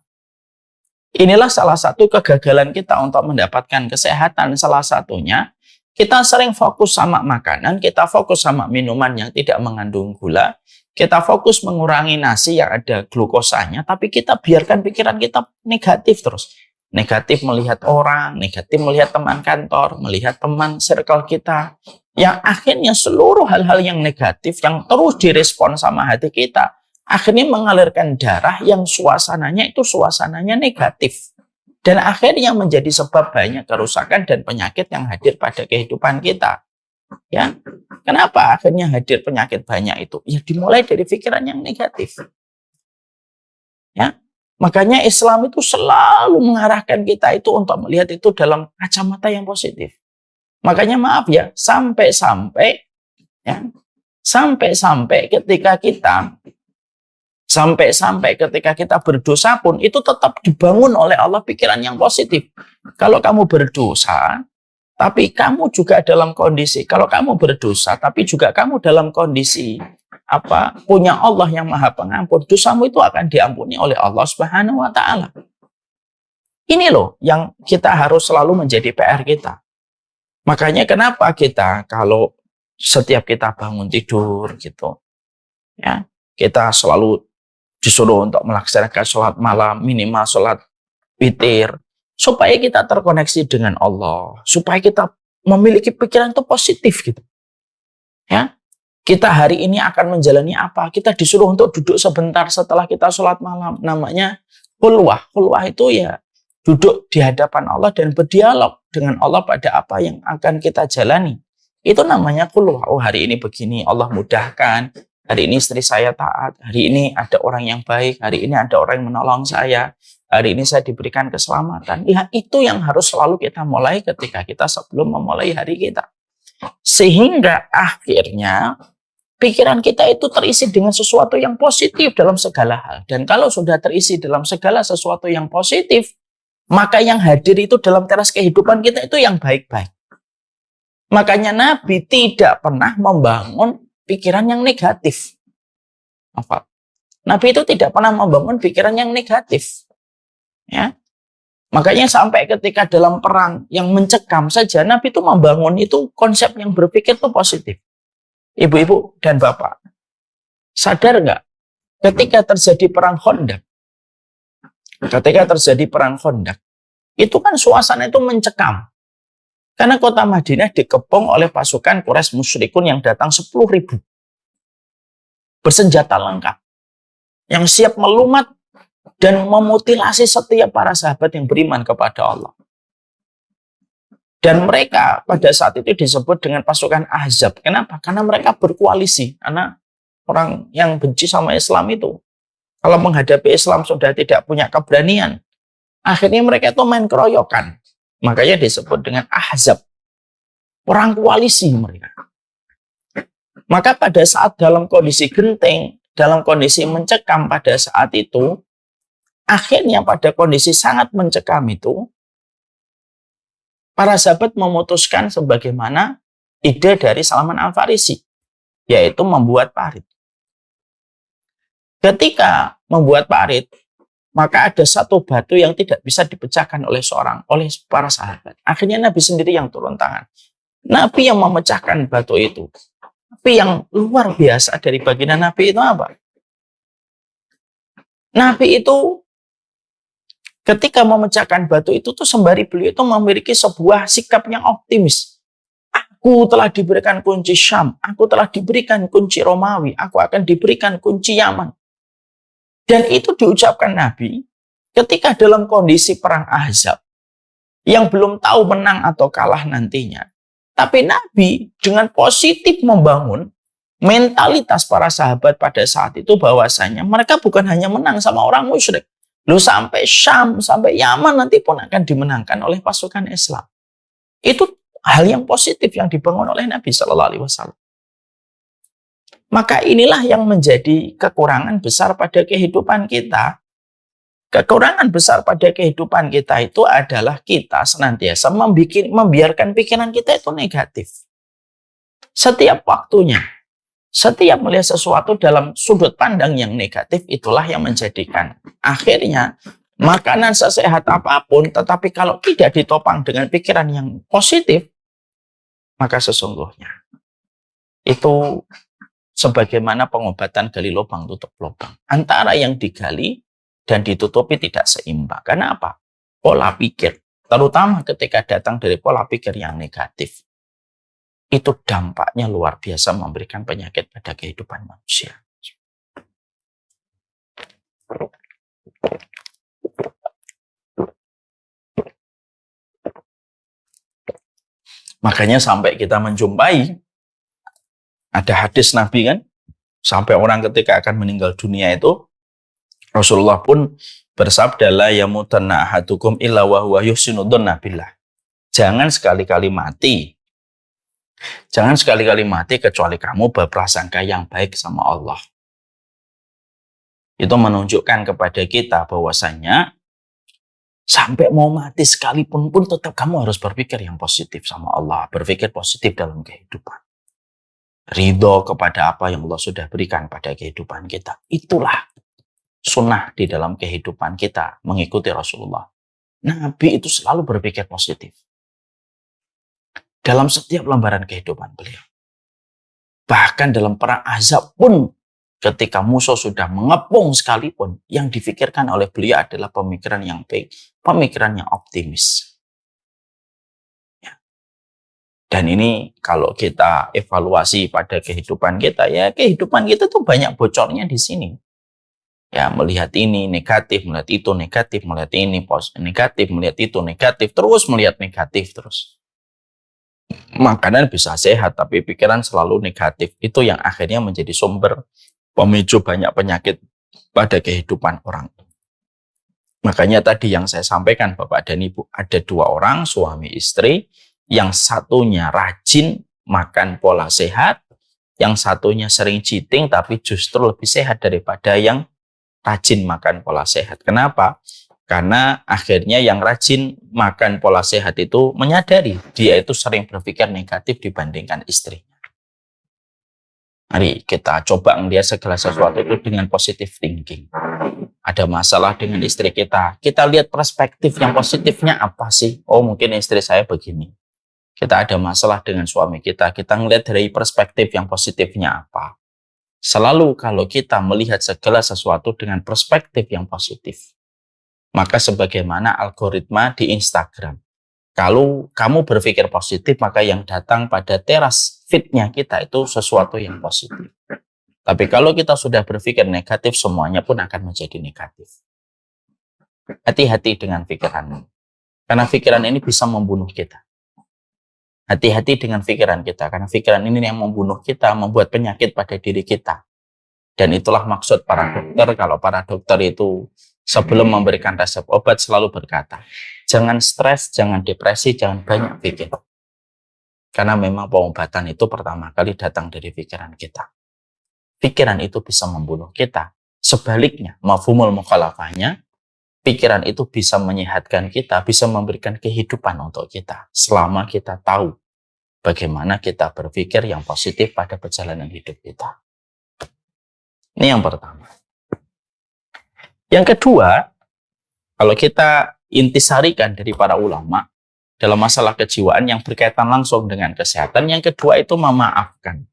Inilah salah satu kegagalan kita untuk mendapatkan kesehatan. Salah satunya, kita sering fokus sama makanan, kita fokus sama minuman yang tidak mengandung gula, kita fokus mengurangi nasi yang ada glukosanya, tapi kita biarkan pikiran kita negatif terus. Negatif melihat orang, negatif melihat teman kantor, melihat teman circle kita, yang akhirnya seluruh hal-hal yang negatif yang terus direspon sama hati kita, akhirnya mengalirkan darah yang suasananya negatif. Dan akhirnya menjadi sebab banyak kerusakan dan penyakit yang hadir pada kehidupan kita. Ya, kenapa akhirnya hadir penyakit banyak itu? Ya dimulai dari pikiran yang negatif. Ya, makanya Islam itu selalu mengarahkan kita itu untuk melihat itu dalam kacamata yang positif. Makanya maaf ya, sampai-sampai ketika kita berdosa pun itu tetap dibangun oleh Allah pikiran yang positif. Kalau kamu berdosa, tapi kamu juga dalam kondisi, kalau kamu berdosa, tapi juga kamu dalam kondisi punya Allah yang Maha Pengampun, dosamu itu akan diampuni oleh Allah Subhanahu wa Ta'ala. Ini loh yang kita harus selalu menjadi PR kita. Makanya kenapa kita kalau setiap kita bangun tidur gitu, ya kita selalu disuruh untuk melaksanakan sholat malam, minimal sholat witir, supaya kita terkoneksi dengan Allah, supaya kita memiliki pikiran itu positif gitu. Ya, kita hari ini akan menjalani apa? Kita disuruh untuk duduk sebentar setelah kita sholat malam, namanya khulwah. Khulwah itu ya duduk di hadapan Allah dan berdialog dengan Allah pada apa yang akan kita jalani. Itu namanya khulwah. Oh, hari ini begini, Allah mudahkan. Hari ini istri saya taat, hari ini ada orang yang baik, hari ini ada orang yang menolong saya, hari ini saya diberikan keselamatan. Ya, itu yang harus selalu kita mulai ketika kita sebelum memulai hari kita. Sehingga akhirnya pikiran kita itu terisi dengan sesuatu yang positif dalam segala hal. Dan kalau sudah terisi dalam segala sesuatu yang positif, maka yang hadir itu dalam teras kehidupan kita itu yang baik-baik. Makanya Nabi tidak pernah membangun pikiran yang negatif. Nabi itu tidak pernah membangun pikiran yang negatif. Ya. Makanya sampai ketika dalam perang yang mencekam saja, Nabi itu membangun itu konsep yang berpikir itu positif. Ibu-ibu dan bapak, sadar nggak? Ketika terjadi perang Khandaq, itu kan suasana itu mencekam. Karena kota Madinah dikepung oleh pasukan Quraisy musyrikun yang datang 10.000. Bersenjata lengkap. Yang siap melumat dan memutilasi setiap para sahabat yang beriman kepada Allah. Dan mereka pada saat itu disebut dengan pasukan Ahzab. Kenapa? Karena mereka berkoalisi. Karena orang yang benci sama Islam itu, kalau menghadapi Islam sudah tidak punya keberanian, akhirnya mereka itu main keroyokan. Makanya disebut dengan Ahzab. Orang koalisi mereka. Maka pada saat dalam kondisi genting, dalam kondisi mencekam pada saat itu, akhirnya pada kondisi sangat mencekam itu, para sahabat memutuskan sebagaimana ide dari Salman Al-Farisi, yaitu membuat parit. Ketika membuat parit, maka ada satu batu yang tidak bisa dipecahkan oleh para sahabat. Akhirnya Nabi sendiri yang turun tangan. Nabi yang memecahkan batu itu. Tapi yang luar biasa dari baginda Nabi itu apa? Nabi itu ketika memecahkan batu itu tuh sembari beliau itu memiliki sebuah sikap yang optimis. Aku telah diberikan kunci Syam, aku telah diberikan kunci Romawi, aku akan diberikan kunci Yaman. Dan itu diucapkan Nabi ketika dalam kondisi perang Ahzab yang belum tahu menang atau kalah nantinya. Tapi Nabi dengan positif membangun mentalitas para sahabat pada saat itu bahwasanya mereka bukan hanya menang sama orang musyrik. Loh, sampai Syam, sampai Yaman nanti pun akan dimenangkan oleh pasukan Islam. Itu hal yang positif yang dibangun oleh Nabi Shallallahu Alaihi Wasallam. Maka inilah yang menjadi kekurangan besar pada kehidupan kita. Kekurangan besar pada kehidupan kita itu adalah kita senantiasa membiarkan pikiran kita itu negatif. Setiap waktunya, setiap melihat sesuatu dalam sudut pandang yang negatif, itulah yang menjadikan akhirnya Makanan sesehat apapun, tetapi kalau tidak ditopang dengan pikiran yang positif, maka sesungguhnya itu sebagaimana pengobatan gali lubang tutup lubang. Antara yang digali dan ditutupi tidak seimbang. Karena apa? Pola pikir, terutama ketika datang dari pola pikir yang negatif, itu dampaknya luar biasa memberikan penyakit pada kehidupan manusia. Makanya sampai kita menjumpai ada hadis Nabi kan, sampai orang ketika akan meninggal dunia itu Rasulullah pun bersabda, la yamutanna ahadukum illa wa huwa yuhsinu dzanna billah. Jangan sekali-kali mati. Jangan sekali-kali mati kecuali kamu berprasangka yang baik sama Allah. Itu menunjukkan kepada kita bahwasanya sampai mau mati sekalipun pun tetap kamu harus berpikir yang positif sama Allah. Berpikir positif dalam kehidupan. Ridho kepada apa yang Allah sudah berikan pada kehidupan kita. Itulah sunnah di dalam kehidupan kita mengikuti Rasulullah. Nabi itu selalu berpikir positif. Dalam setiap lembaran kehidupan beliau. Bahkan dalam perang Ahzab pun ketika musuh sudah mengepung sekalipun, yang difikirkan oleh beliau adalah pemikiran yang baik, pemikiran yang optimis. Ya. Dan ini kalau kita evaluasi pada kehidupan kita, ya kehidupan kita tuh banyak bocornya di sini. Ya, melihat ini negatif, melihat itu negatif, melihat ini negatif, melihat itu negatif, terus melihat negatif terus. Makanan bisa sehat, tapi pikiran selalu negatif. Itu yang akhirnya menjadi sumber pemicu banyak penyakit pada kehidupan orang. Makanya tadi yang saya sampaikan Bapak dan Ibu, ada dua orang suami istri, yang satunya rajin makan pola sehat, yang satunya sering cheating tapi justru lebih sehat daripada yang rajin makan pola sehat. Kenapa? Karena akhirnya yang rajin makan pola sehat itu menyadari dia itu sering berpikir negatif dibandingkan istrinya. Mari kita coba melihat segala sesuatu itu dengan positive thinking. Ada masalah dengan istri kita, kita lihat perspektif yang positifnya apa sih? Oh, mungkin istri saya begini. Kita ada masalah dengan suami kita, kita melihat dari perspektif yang positifnya apa. Selalu kalau kita melihat segala sesuatu dengan perspektif yang positif, maka sebagaimana algoritma di Instagram, kalau kamu berpikir positif, maka yang datang pada teras feed-nya kita itu sesuatu yang positif. Tapi kalau kita sudah berpikir negatif, semuanya pun akan menjadi negatif. Hati-hati dengan pikiran. Karena pikiran ini bisa membunuh kita. Hati-hati dengan pikiran kita. Karena pikiran ini yang membunuh kita, membuat penyakit pada diri kita. Dan itulah maksud para dokter. Kalau para dokter itu sebelum memberikan resep obat selalu berkata, jangan stres, jangan depresi, jangan banyak pikir. Karena memang pengobatan itu pertama kali datang dari pikiran kita. Pikiran itu bisa membunuh kita. Sebaliknya, mafhumul mukhalafahnya, pikiran itu bisa menyehatkan kita, bisa memberikan kehidupan untuk kita. Selama kita tahu bagaimana kita berpikir yang positif pada perjalanan hidup kita. Ini yang pertama. Yang kedua, kalau kita intisarikan dari para ulama dalam masalah kejiwaan yang berkaitan langsung dengan kesehatan, yang kedua itu memaafkan.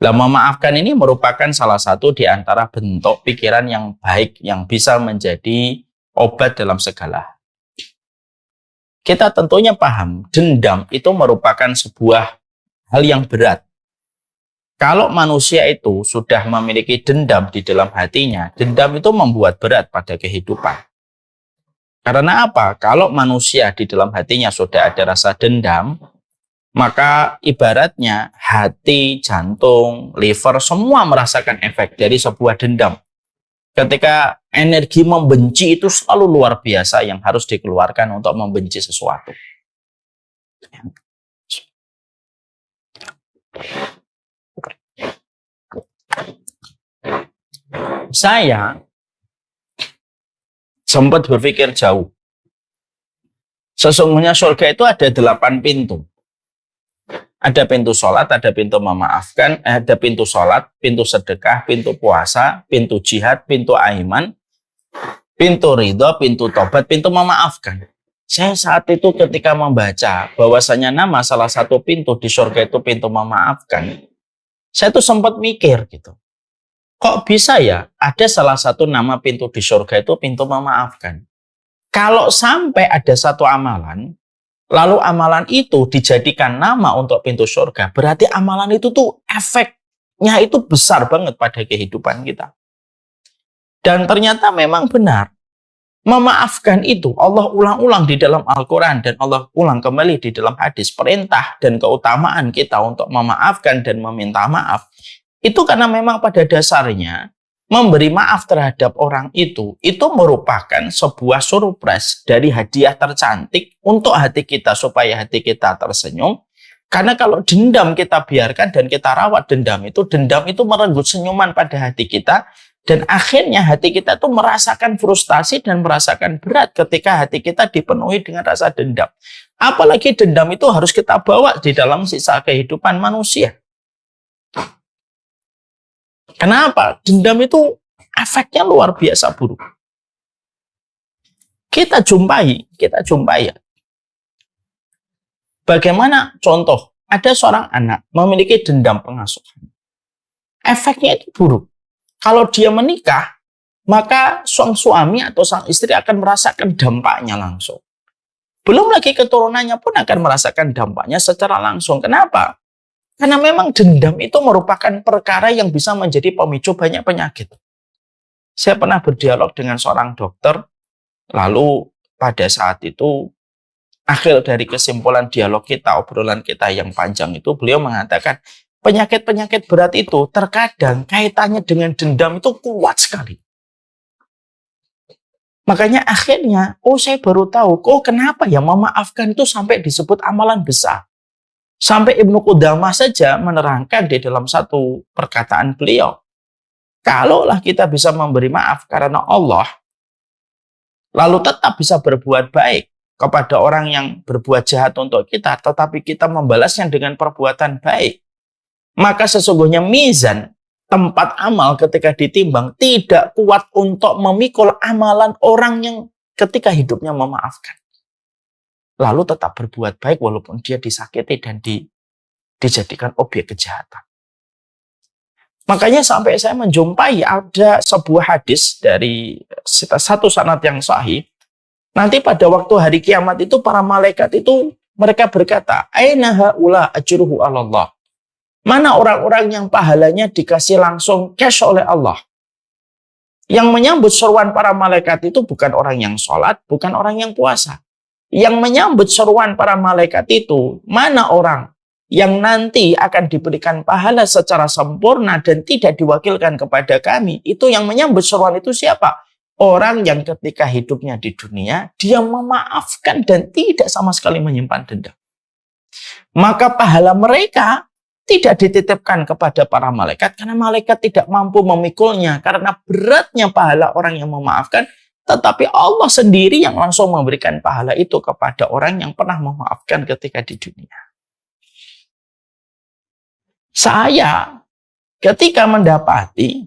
Nah, memaafkan ini merupakan salah satu di antara bentuk pikiran yang baik yang bisa menjadi obat dalam segala. Kita tentunya paham, dendam itu merupakan sebuah hal yang berat. Kalau manusia itu sudah memiliki dendam di dalam hatinya, dendam itu membuat berat pada kehidupan. Karena apa? Kalau manusia di dalam hatinya sudah ada rasa dendam, maka ibaratnya hati, jantung, liver, semua merasakan efek dari sebuah dendam. Ketika energi membenci itu selalu luar biasa yang harus dikeluarkan untuk membenci sesuatu. Saya sempat berpikir jauh. Sesungguhnya surga itu ada 8 pintu. Ada pintu sholat, ada pintu memaafkan, ada pintu sholat, pintu sedekah, pintu puasa, pintu jihad, pintu aiman, Pintu ridho, pintu tobat, pintu memaafkan. Saya saat itu ketika membaca bahwasanya nama salah satu pintu di surga itu pintu memaafkan, saya tuh sempat mikir gitu. Kok bisa ya ada salah satu nama pintu di surga itu pintu memaafkan? Kalau sampai ada satu amalan, lalu amalan itu dijadikan nama untuk pintu surga, berarti amalan itu tuh efeknya itu besar banget pada kehidupan kita. Dan ternyata memang benar. Memaafkan itu Allah ulang-ulang di dalam Al-Quran dan Allah ulang kembali di dalam hadis. Perintah dan keutamaan kita untuk memaafkan dan meminta maaf itu karena memang pada dasarnya memberi maaf terhadap orang itu merupakan sebuah surprise dari hadiah tercantik untuk hati kita supaya hati kita tersenyum. Karena kalau dendam kita biarkan dan kita rawat dendam itu merenggut senyuman pada hati kita. Dan akhirnya hati kita tuh merasakan frustasi dan merasakan berat ketika hati kita dipenuhi dengan rasa dendam. Apalagi dendam itu harus kita bawa di dalam sisa kehidupan manusia. Kenapa? Dendam itu efeknya luar biasa buruk. Kita jumpai ya. Bagaimana contoh, ada seorang anak memiliki dendam pengasuhan. Efeknya itu buruk. Kalau dia menikah, maka sang suami atau sang istri akan merasakan dampaknya langsung. Belum lagi keturunannya pun akan merasakan dampaknya secara langsung. Kenapa? Karena memang dendam itu merupakan perkara yang bisa menjadi pemicu banyak penyakit. Saya pernah berdialog dengan seorang dokter, lalu pada saat itu, akhir dari kesimpulan dialog kita, obrolan kita yang panjang itu, beliau mengatakan, penyakit-penyakit berat itu terkadang kaitannya dengan dendam itu kuat sekali. Makanya akhirnya, saya baru tahu, kenapa ya memaafkan itu sampai disebut amalan besar. Sampai Ibnu Qudamah saja menerangkan di dalam satu perkataan beliau, kalaulah kita bisa memberi maaf karena Allah, lalu tetap bisa berbuat baik kepada orang yang berbuat jahat untuk kita, tetapi kita membalasnya dengan perbuatan baik, maka sesungguhnya mizan tempat amal ketika ditimbang tidak kuat untuk memikul amalan orang yang ketika hidupnya memaafkan. Lalu tetap berbuat baik walaupun dia disakiti dan dijadikan objek kejahatan. Makanya sampai saya menjumpai ada sebuah hadis dari satu sanad yang sahih. Nanti pada waktu hari kiamat itu para malaikat itu mereka berkata, "Aina haula ajruhu 'ala Allah?" Mana orang-orang yang pahalanya dikasih langsung cash oleh Allah? Yang menyambut seruan para malaikat itu bukan orang yang sholat, bukan orang yang puasa. Yang menyambut seruan para malaikat itu, mana orang yang nanti akan diberikan pahala secara sempurna dan tidak diwakilkan kepada kami. Itu yang menyambut seruan itu siapa? Orang yang ketika hidupnya di dunia, dia memaafkan dan tidak sama sekali menyimpan dendam. Maka pahala mereka tidak dititipkan kepada para malaikat karena malaikat tidak mampu memikulnya karena beratnya pahala orang yang memaafkan, tetapi Allah sendiri yang langsung memberikan pahala itu kepada orang yang pernah memaafkan ketika di dunia. Saya ketika mendapati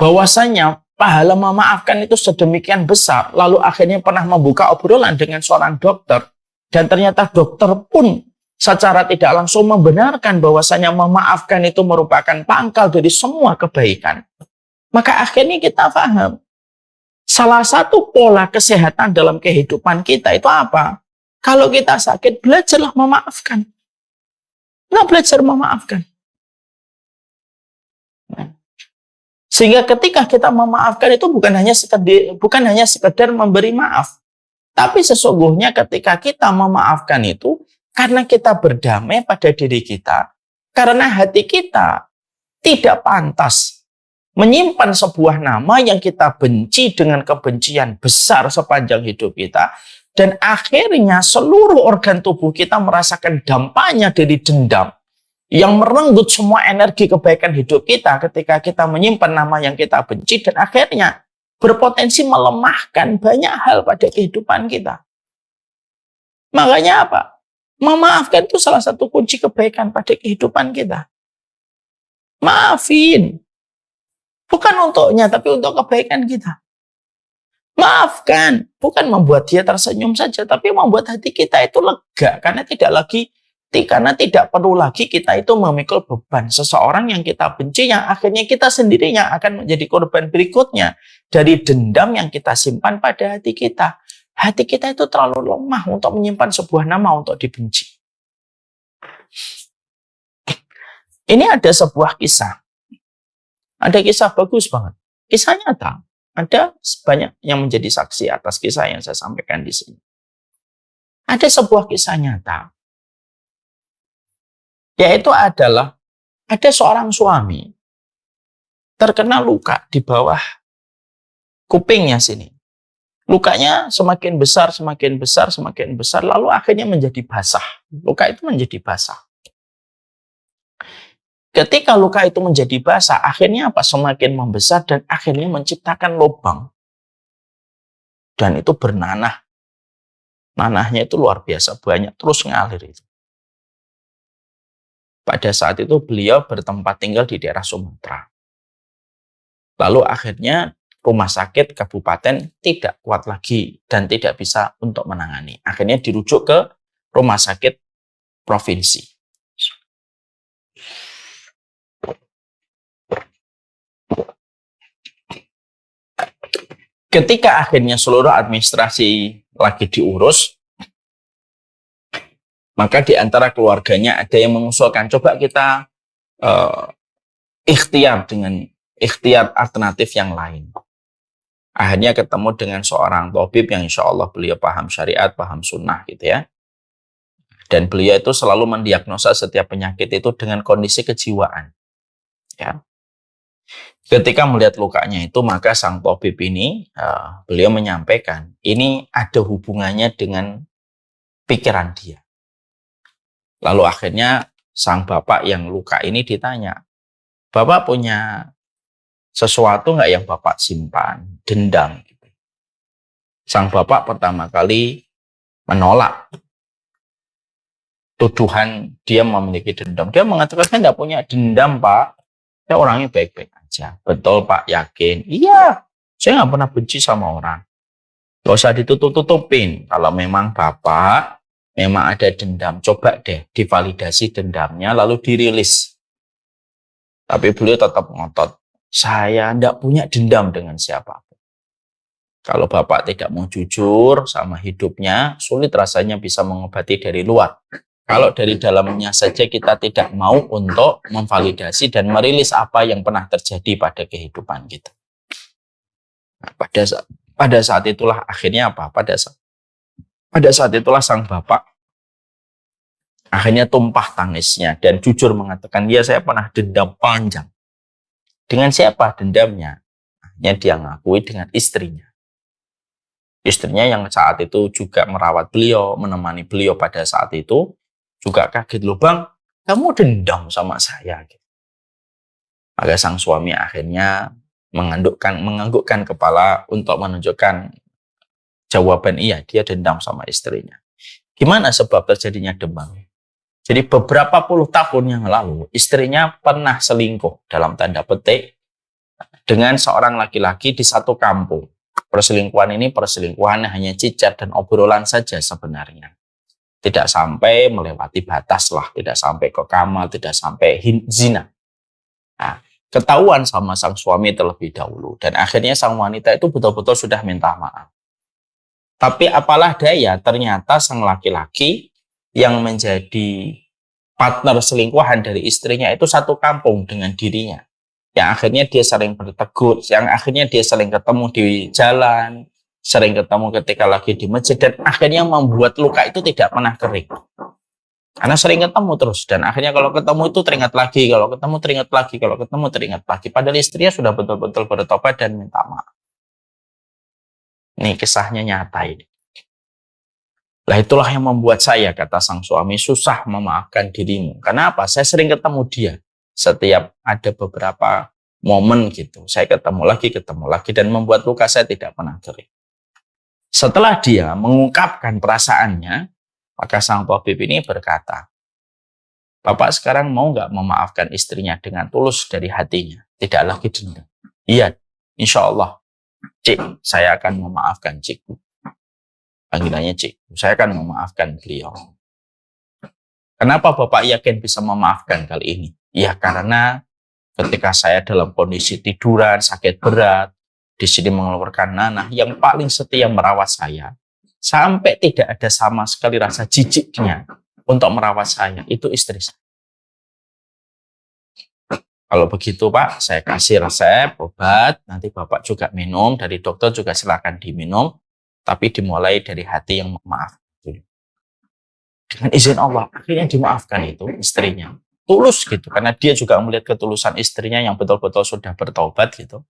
bahwasanya pahala memaafkan itu sedemikian besar, lalu akhirnya pernah membuka obrolan dengan seorang dokter, dan ternyata dokter pun secara tidak langsung membenarkan bahwasanya memaafkan itu merupakan pangkal dari semua kebaikan. Maka akhirnya kita paham, salah satu pola kesehatan dalam kehidupan kita itu apa? Kalau kita sakit, belajarlah memaafkan. Belajar memaafkan. Sehingga ketika kita memaafkan itu bukan hanya sekedar memberi maaf. Tapi sesungguhnya ketika kita memaafkan itu karena kita berdamai pada diri kita. Karena hati kita tidak pantas menyimpan sebuah nama yang kita benci dengan kebencian besar sepanjang hidup kita. Dan akhirnya seluruh organ tubuh kita merasakan dampaknya dari dendam yang merenggut semua energi kebaikan hidup kita ketika kita menyimpan nama yang kita benci, dan akhirnya berpotensi melemahkan banyak hal pada kehidupan kita. Makanya apa? Memaafkan itu salah satu kunci kebaikan pada kehidupan kita. Maafin. Bukan untuknya, tapi untuk kebaikan kita. Maafkan. Bukan membuat dia tersenyum saja, tapi membuat hati kita itu lega. Karena tidak perlu lagi kita itu memikul beban seseorang yang kita benci, yang akhirnya kita sendiri yang akan menjadi korban berikutnya dari dendam yang kita simpan pada hati kita. Hati kita itu terlalu lemah untuk menyimpan sebuah nama untuk dibenci. Ini ada sebuah kisah. Ada kisah bagus banget. Kisah nyata. Ada banyak yang menjadi saksi atas kisah yang saya sampaikan di sini. Ada sebuah kisah nyata. Yaitu adalah ada seorang suami terkena luka di bawah kupingnya sini. Lukanya semakin besar, lalu akhirnya menjadi basah. Luka itu menjadi basah. Ketika luka itu menjadi basah, akhirnya apa? Semakin membesar dan akhirnya menciptakan lubang. Dan itu bernanah. Nanahnya itu luar biasa banyak, terus ngalir itu. Pada saat itu beliau bertempat tinggal di daerah Sumatera. Lalu akhirnya rumah sakit kabupaten tidak kuat lagi dan tidak bisa untuk menangani. Akhirnya dirujuk ke rumah sakit provinsi. Ketika akhirnya seluruh administrasi lagi diurus, maka di antara keluarganya ada yang mengusulkan, coba kita ikhtiar dengan ikhtiar alternatif yang lain. Akhirnya ketemu dengan seorang tabib yang insya Allah beliau paham syariat, paham sunnah gitu ya. Dan beliau itu selalu mendiagnosa setiap penyakit itu dengan kondisi kejiwaan. Ya. Ketika melihat lukanya itu, maka sang tabib ini, beliau menyampaikan, ini ada hubungannya dengan pikiran dia. Lalu akhirnya sang bapak yang luka ini ditanya, Bapak punya sesuatu nggak yang Bapak simpan, dendam? Sang bapak pertama kali menolak tuduhan dia memiliki dendam. Dia mengatakan, saya nggak punya dendam, Pak. Saya orangnya baik-baik aja. Betul, Pak, yakin? Iya, saya nggak pernah benci sama orang. Gak usah ditutup-tutupin. Kalau memang Bapak memang ada dendam, coba deh divalidasi dendamnya, lalu dirilis. Tapi beliau tetap ngotot, saya nggak punya dendam dengan siapapun. Kalau Bapak tidak mau jujur sama hidupnya, sulit rasanya bisa mengobati dari luar. Kalau dari dalamnya saja kita tidak mau untuk memvalidasi dan merilis apa yang pernah terjadi pada kehidupan kita. Nah, pada saat itulah akhirnya apa? Pada saat itulah sang bapak akhirnya tumpah tangisnya dan jujur mengatakan, ya saya pernah dendam panjang. Dengan siapa dendamnya? Hanya dia ngakui dengan istrinya. Istrinya yang saat itu juga merawat beliau, menemani beliau pada saat itu, juga kaget, loh Bang, kamu dendam sama saya. Maka sang suami akhirnya menganggukkan kepala untuk menunjukkan jawaban iya, dia dendam sama istrinya. Gimana sebab terjadinya dendam? Jadi beberapa puluh tahun yang lalu, istrinya pernah selingkuh, dalam tanda petik, dengan seorang laki-laki di satu kampung. Perselingkuhan ini perselingkuhan hanya cicat dan obrolan saja sebenarnya. Tidak sampai melewati batas lah, tidak sampai ke kamal, tidak sampai zina. Nah, ketahuan sama sang suami terlebih dahulu. Dan akhirnya sang wanita itu betul-betul sudah minta maaf. Tapi apalah daya, ternyata sang laki-laki yang menjadi partner selingkuhan dari istrinya itu satu kampung dengan dirinya. Yang akhirnya dia sering bertegur, yang akhirnya dia sering ketemu di jalan, sering ketemu ketika lagi di masjid, dan akhirnya membuat luka itu tidak pernah kering. Karena sering ketemu terus, dan akhirnya kalau ketemu itu teringat lagi, kalau ketemu teringat lagi, kalau ketemu teringat lagi. Padahal istrinya sudah betul-betul bertobat dan minta maaf. Ini kisahnya nyata ini. Lah itulah yang membuat saya, kata sang suami, susah memaafkan dirimu. Karena apa? Saya sering ketemu dia. Setiap ada beberapa momen gitu, saya ketemu lagi, dan membuat luka saya tidak pernah kering. Setelah dia mengungkapkan perasaannya, maka sang tabib ini berkata, Bapak sekarang mau nggak memaafkan istrinya dengan tulus dari hatinya? Tidak lagi dendam. Iya, insya Allah. Cik, saya akan memaafkan cikgu. Panggilannya cikgu. Saya akan memaafkan beliau. Kenapa Bapak yakin bisa memaafkan kali ini? Ya karena ketika saya dalam kondisi tiduran, sakit berat, di sini mengeluarkan nanah, yang paling setia merawat saya, sampai tidak ada sama sekali rasa jijiknya untuk merawat saya, itu istri saya. Kalau begitu Pak, saya kasih resep obat, nanti Bapak juga minum, dari dokter juga silakan diminum, tapi dimulai dari hati yang maaf. Dengan izin Allah, akhirnya dimaafkan itu istrinya. Tulus gitu, karena dia juga melihat ketulusan istrinya yang betul-betul sudah bertaubat gitu.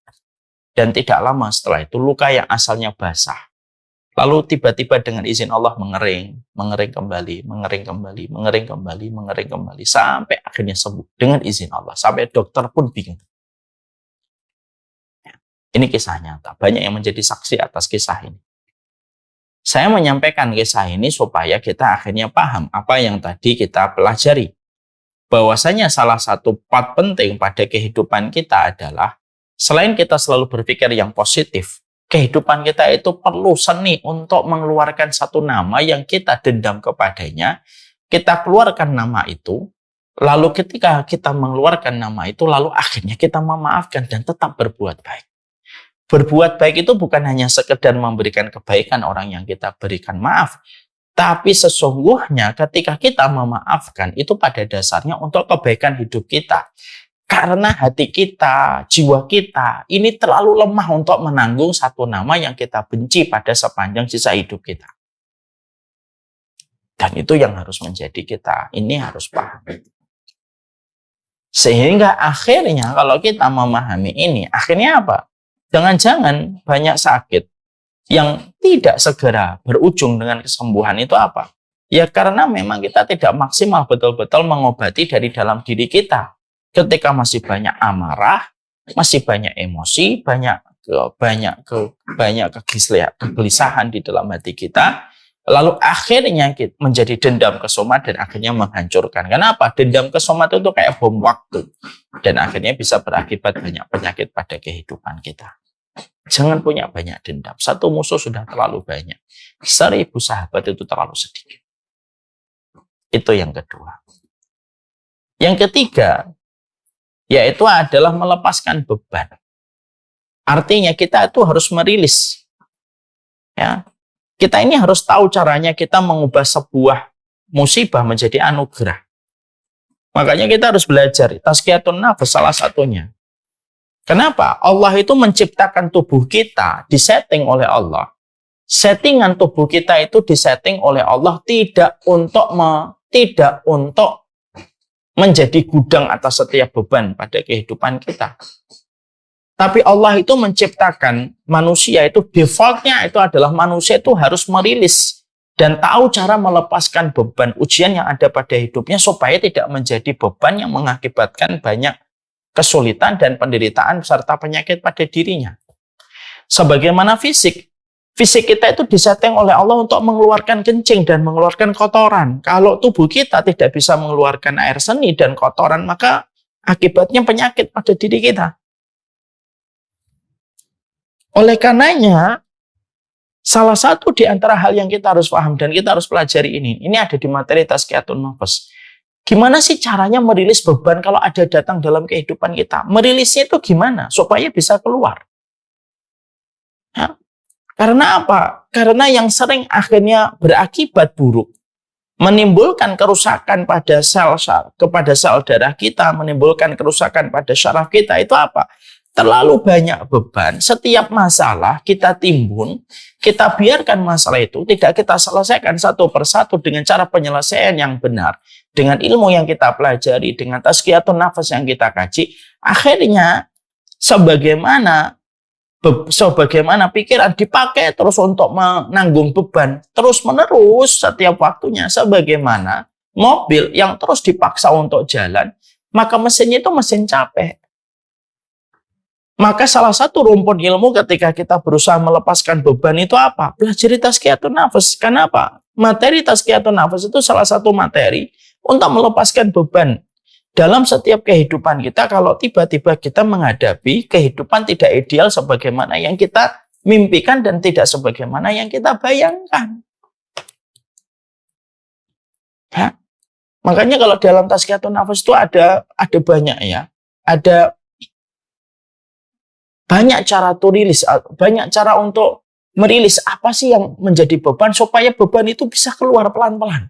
Dan tidak lama setelah itu, luka yang asalnya basah, lalu tiba-tiba dengan izin Allah mengering kembali, mengering kembali, sampai akhirnya sembuh dengan izin Allah. Sampai dokter pun bingung. Ini kisah nyata. Banyak yang menjadi saksi atas kisah ini. Saya menyampaikan kisah ini supaya kita akhirnya paham apa yang tadi kita pelajari. Bahwasanya salah satu part penting pada kehidupan kita adalah selain kita selalu berpikir yang positif, kehidupan kita itu perlu seni untuk mengeluarkan satu nama yang kita dendam kepadanya. Kita keluarkan nama itu, lalu ketika kita mengeluarkan nama itu, lalu akhirnya kita memaafkan dan tetap berbuat baik. Berbuat baik itu bukan hanya sekedar memberikan kebaikan orang yang kita berikan maaf, tapi sesungguhnya ketika kita memaafkan itu pada dasarnya untuk kebaikan hidup kita. Karena hati kita, jiwa kita, ini terlalu lemah untuk menanggung satu nama yang kita benci pada sepanjang sisa hidup kita. Dan itu yang harus menjadi kita. Ini harus paham. Sehingga akhirnya kalau kita memahami ini, akhirnya apa? Jangan-jangan banyak sakit yang tidak segera berujung dengan kesembuhan itu apa? Ya karena memang kita tidak maksimal betul-betul mengobati dari dalam diri kita. Ketika masih banyak amarah, masih banyak emosi, banyak kegelisahan di dalam hati kita, lalu akhirnya menjadi dendam kesomat dan akhirnya menghancurkan. Kenapa? Dendam kesomat itu kayak bom waktu dan akhirnya bisa berakibat banyak penyakit pada kehidupan kita. Jangan punya banyak dendam. Satu musuh sudah terlalu banyak. 1000 sahabat itu terlalu sedikit. Itu yang kedua. Yang ketiga, yaitu adalah melepaskan beban. Artinya kita itu harus merilis. Ya, kita ini harus tahu caranya kita mengubah sebuah musibah menjadi anugerah. Makanya kita harus belajar. Tazkiyatun nafs salah satunya. Kenapa? Allah itu menciptakan tubuh kita, disetting oleh Allah. Settingan tubuh kita itu disetting oleh Allah tidak untuk menjadi gudang atas setiap beban pada kehidupan kita. Tapi Allah itu menciptakan manusia itu defaultnya itu adalah manusia itu harus merilis dan tahu cara melepaskan beban ujian yang ada pada hidupnya supaya tidak menjadi beban yang mengakibatkan banyak kesulitan dan penderitaan serta penyakit pada dirinya. Sebagaimana fisik kita itu disetting oleh Allah untuk mengeluarkan kencing dan mengeluarkan kotoran. Kalau tubuh kita tidak bisa mengeluarkan air seni dan kotoran, maka akibatnya penyakit pada diri kita. Oleh karenanya, salah satu di antara hal yang kita harus paham dan kita harus pelajari ini ada di materi Tazkiyatun Nafs. Gimana sih caranya merilis beban kalau ada datang dalam kehidupan kita? Merilisnya itu gimana? Supaya bisa keluar. Ya. Karena apa? Karena yang sering akhirnya berakibat buruk, menimbulkan kerusakan pada sel darah kita, menimbulkan kerusakan pada syaraf kita, itu apa? Terlalu banyak beban, setiap masalah kita timbun, kita biarkan masalah itu tidak kita selesaikan satu persatu dengan cara penyelesaian yang benar, dengan ilmu yang kita pelajari, dengan tazkiyatun nafas yang kita kaji, akhirnya sebagaimana pikiran dipakai terus untuk menanggung beban terus menerus setiap waktunya, sebagaimana mobil yang terus dipaksa untuk jalan, maka mesinnya itu mesin capek. Maka salah satu rumpun ilmu ketika kita berusaha melepaskan beban itu apa? Pelajari Tazkiyatun Nafas. Kenapa? Materi Tazkiyatun Nafas itu salah satu materi untuk melepaskan beban dalam setiap kehidupan kita. Kalau tiba-tiba kita menghadapi kehidupan tidak ideal sebagaimana yang kita mimpikan dan tidak sebagaimana yang kita bayangkan. Ya. Makanya kalau dalam tazkiyatun nafas itu ada banyak ya. Ada banyak cara rilis, banyak cara untuk merilis apa sih yang menjadi beban supaya beban itu bisa keluar pelan-pelan.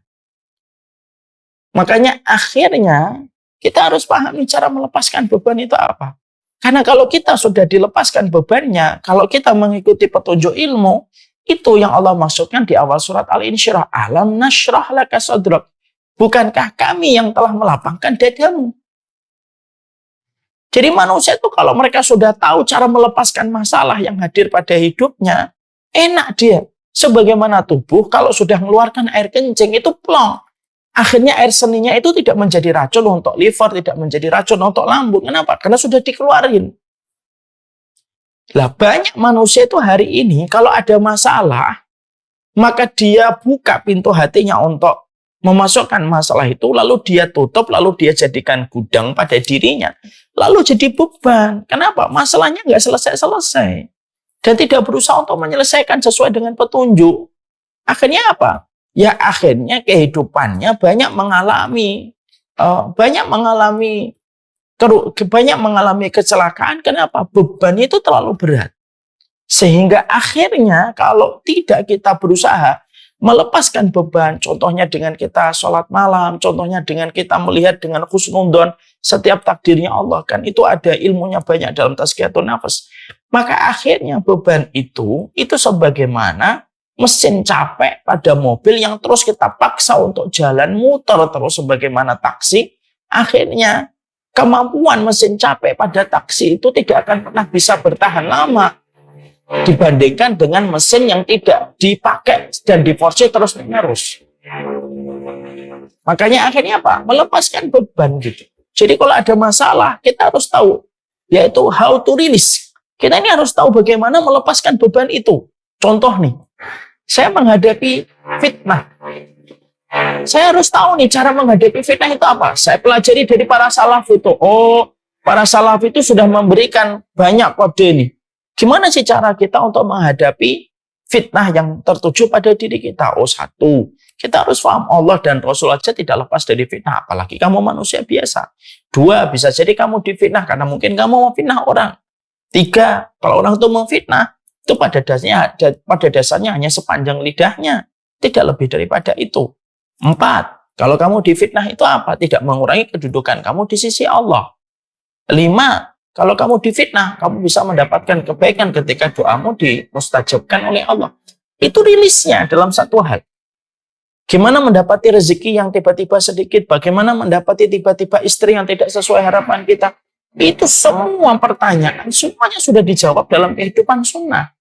Makanya akhirnya kita harus pahami cara melepaskan beban itu apa. Karena kalau kita sudah dilepaskan bebannya, kalau kita mengikuti petunjuk ilmu, itu yang Allah maksudkan di awal surat Al-Insyirah. Alam nashrah laka sadrak. Bukankah kami yang telah melapangkan dadamu? Jadi manusia itu kalau mereka sudah tahu cara melepaskan masalah yang hadir pada hidupnya, enak dia. Sebagaimana tubuh kalau sudah mengeluarkan air kencing itu plong. Akhirnya air seninya itu tidak menjadi racun untuk liver, tidak menjadi racun untuk lambung. Kenapa? Karena sudah dikeluarin. Lah banyak manusia itu hari ini kalau ada masalah, maka dia buka pintu hatinya untuk memasukkan masalah itu, lalu dia tutup, lalu dia jadikan gudang pada dirinya. Lalu jadi beban. Kenapa? Masalahnya nggak selesai-selesai. Dan tidak berusaha untuk menyelesaikan sesuai dengan petunjuk. Akhirnya apa? Ya akhirnya kehidupannya banyak mengalami kecelakaan. Kenapa? Beban itu terlalu berat. Sehingga akhirnya kalau tidak kita berusaha melepaskan beban, contohnya dengan kita sholat malam, contohnya dengan kita melihat dengan husnudon setiap takdirnya Allah, kan itu ada ilmunya banyak dalam tazkiyatun nafas. Maka akhirnya beban itu sebagaimana mesin capek pada mobil yang terus kita paksa untuk jalan muter terus sebagaimana taksi. Akhirnya kemampuan mesin capek pada taksi itu tidak akan pernah bisa bertahan lama dibandingkan dengan mesin yang tidak dipakai dan diforce terus-menerus. Makanya akhirnya apa? Melepaskan beban gitu. Jadi kalau ada masalah, kita harus tahu, yaitu how to release. Kita ini harus tahu bagaimana melepaskan beban itu. Contoh nih, saya menghadapi fitnah. Saya harus tahu nih cara menghadapi fitnah itu apa. Saya pelajari dari para salaf itu. Oh, para salaf itu sudah memberikan banyak kode nih. Gimana sih cara kita untuk menghadapi fitnah yang tertuju pada diri kita? Oh, satu, kita harus paham Allah dan Rasul aja tidak lepas dari fitnah, apalagi kamu manusia biasa. Dua, bisa jadi kamu difitnah karena mungkin kamu mau fitnah orang. Tiga, kalau orang itu memfitnah, itu pada dasarnya hanya sepanjang lidahnya, tidak lebih daripada itu. Empat, kalau kamu difitnah itu apa? Tidak mengurangi kedudukan kamu di sisi Allah. Lima, kalau kamu difitnah, kamu bisa mendapatkan kebaikan ketika doamu dimustajabkan oleh Allah. Itu rilisnya dalam satu hal. Gimana mendapati rezeki yang tiba-tiba sedikit? Bagaimana mendapati tiba-tiba istri yang tidak sesuai harapan kita? Itu semua pertanyaan, semuanya sudah dijawab dalam kehidupan sunnah.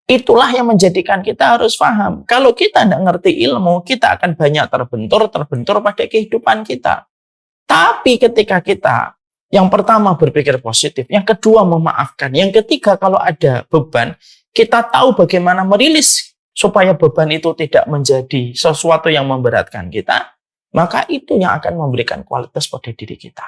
Itulah yang menjadikan kita harus paham. Kalau kita tidak ngerti ilmu, kita akan banyak terbentur pada kehidupan kita. Tapi ketika kita yang pertama berpikir positif, yang kedua memaafkan, yang ketiga kalau ada beban, kita tahu bagaimana merilis supaya beban itu tidak menjadi sesuatu yang memberatkan kita, maka itu yang akan memberikan kualitas pada diri kita.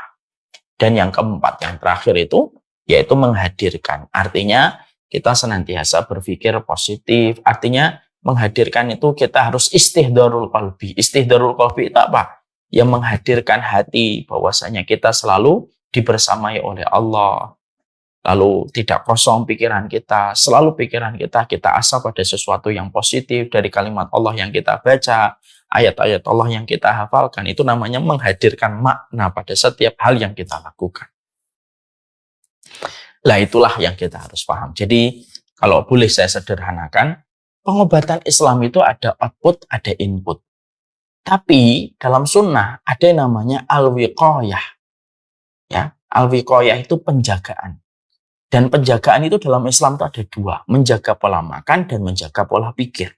Dan yang keempat, yang terakhir itu, yaitu menghadirkan. Artinya kita senantiasa berpikir positif, artinya menghadirkan itu kita harus istihdharul qalbi. Istihdharul qalbi itu apa? Yang menghadirkan hati bahwasanya kita selalu dibersamai oleh Allah, lalu tidak kosong pikiran kita, selalu pikiran kita asah pada sesuatu yang positif dari kalimat Allah yang kita baca, ayat-ayat Allah yang kita hafalkan. Itu namanya menghadirkan makna pada setiap hal yang kita lakukan. Lah itulah yang kita harus paham. Jadi kalau boleh saya sederhanakan, pengobatan Islam itu ada output, ada input. Tapi dalam sunnah ada yang namanya al-wiqayah. Ya, al-wiqayah itu penjagaan. Dan penjagaan itu dalam Islam itu ada dua, menjaga pola makan dan menjaga pola pikir.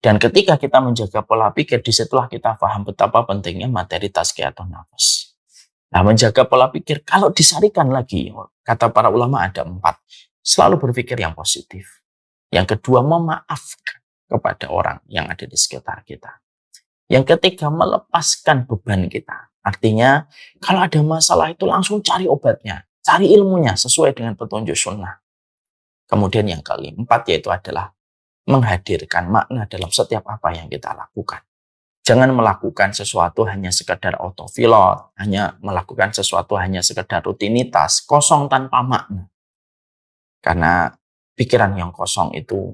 Dan ketika kita menjaga pola pikir, disitulah kita paham betapa pentingnya materi tazkiyatun nafas. Nah, menjaga pola pikir, kalau disarikan lagi, kata para ulama ada 4. Selalu berpikir yang positif. Yang kedua, memaafkan kepada orang yang ada di sekitar kita. Yang ketiga, melepaskan beban kita. Artinya, kalau ada masalah itu langsung cari obatnya, cari ilmunya sesuai dengan petunjuk sunnah. Kemudian yang keempat yaitu adalah menghadirkan makna dalam setiap apa yang kita lakukan. Jangan melakukan sesuatu hanya sekedar autopilot, hanya melakukan sesuatu hanya sekedar rutinitas, kosong tanpa makna. Karena pikiran yang kosong itu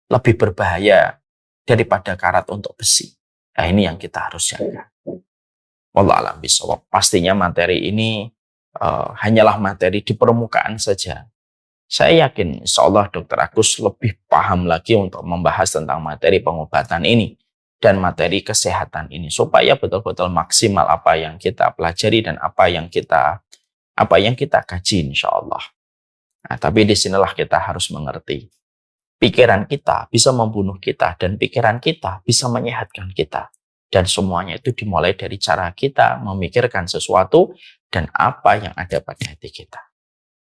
lebih berbahaya daripada karat untuk besi. Nah, ini yang kita harus jaga. Wallahu a'lam bishawab. Pastinya materi ini hanyalah materi di permukaan saja. Saya yakin insya Allah Dr. Agus lebih paham lagi untuk membahas tentang materi pengobatan ini dan materi kesehatan ini supaya betul-betul maksimal apa yang kita pelajari dan apa yang kita kaji insya Allah. Nah, tapi disinilah kita harus mengerti. Pikiran kita bisa membunuh kita dan pikiran kita bisa menyehatkan kita. Dan semuanya itu dimulai dari cara kita memikirkan sesuatu dan apa yang ada pada hati kita.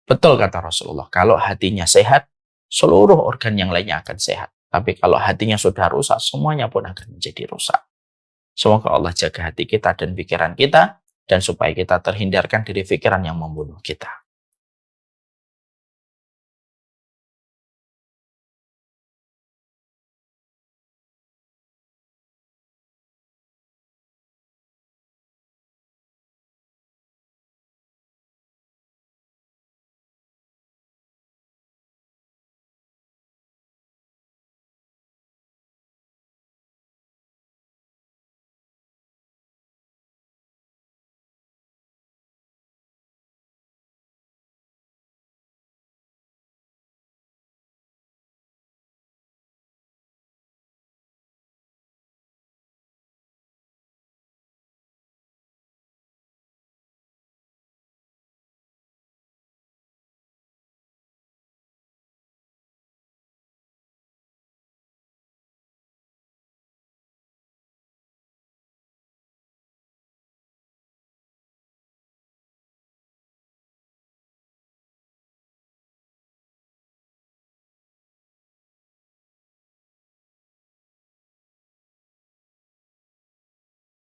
Betul kata Rasulullah, kalau hatinya sehat, seluruh organ yang lainnya akan sehat. Tapi kalau hatinya sudah rusak, semuanya pun akan menjadi rusak. Semoga Allah jaga hati kita dan pikiran kita, dan supaya kita terhindarkan dari pikiran yang membunuh kita.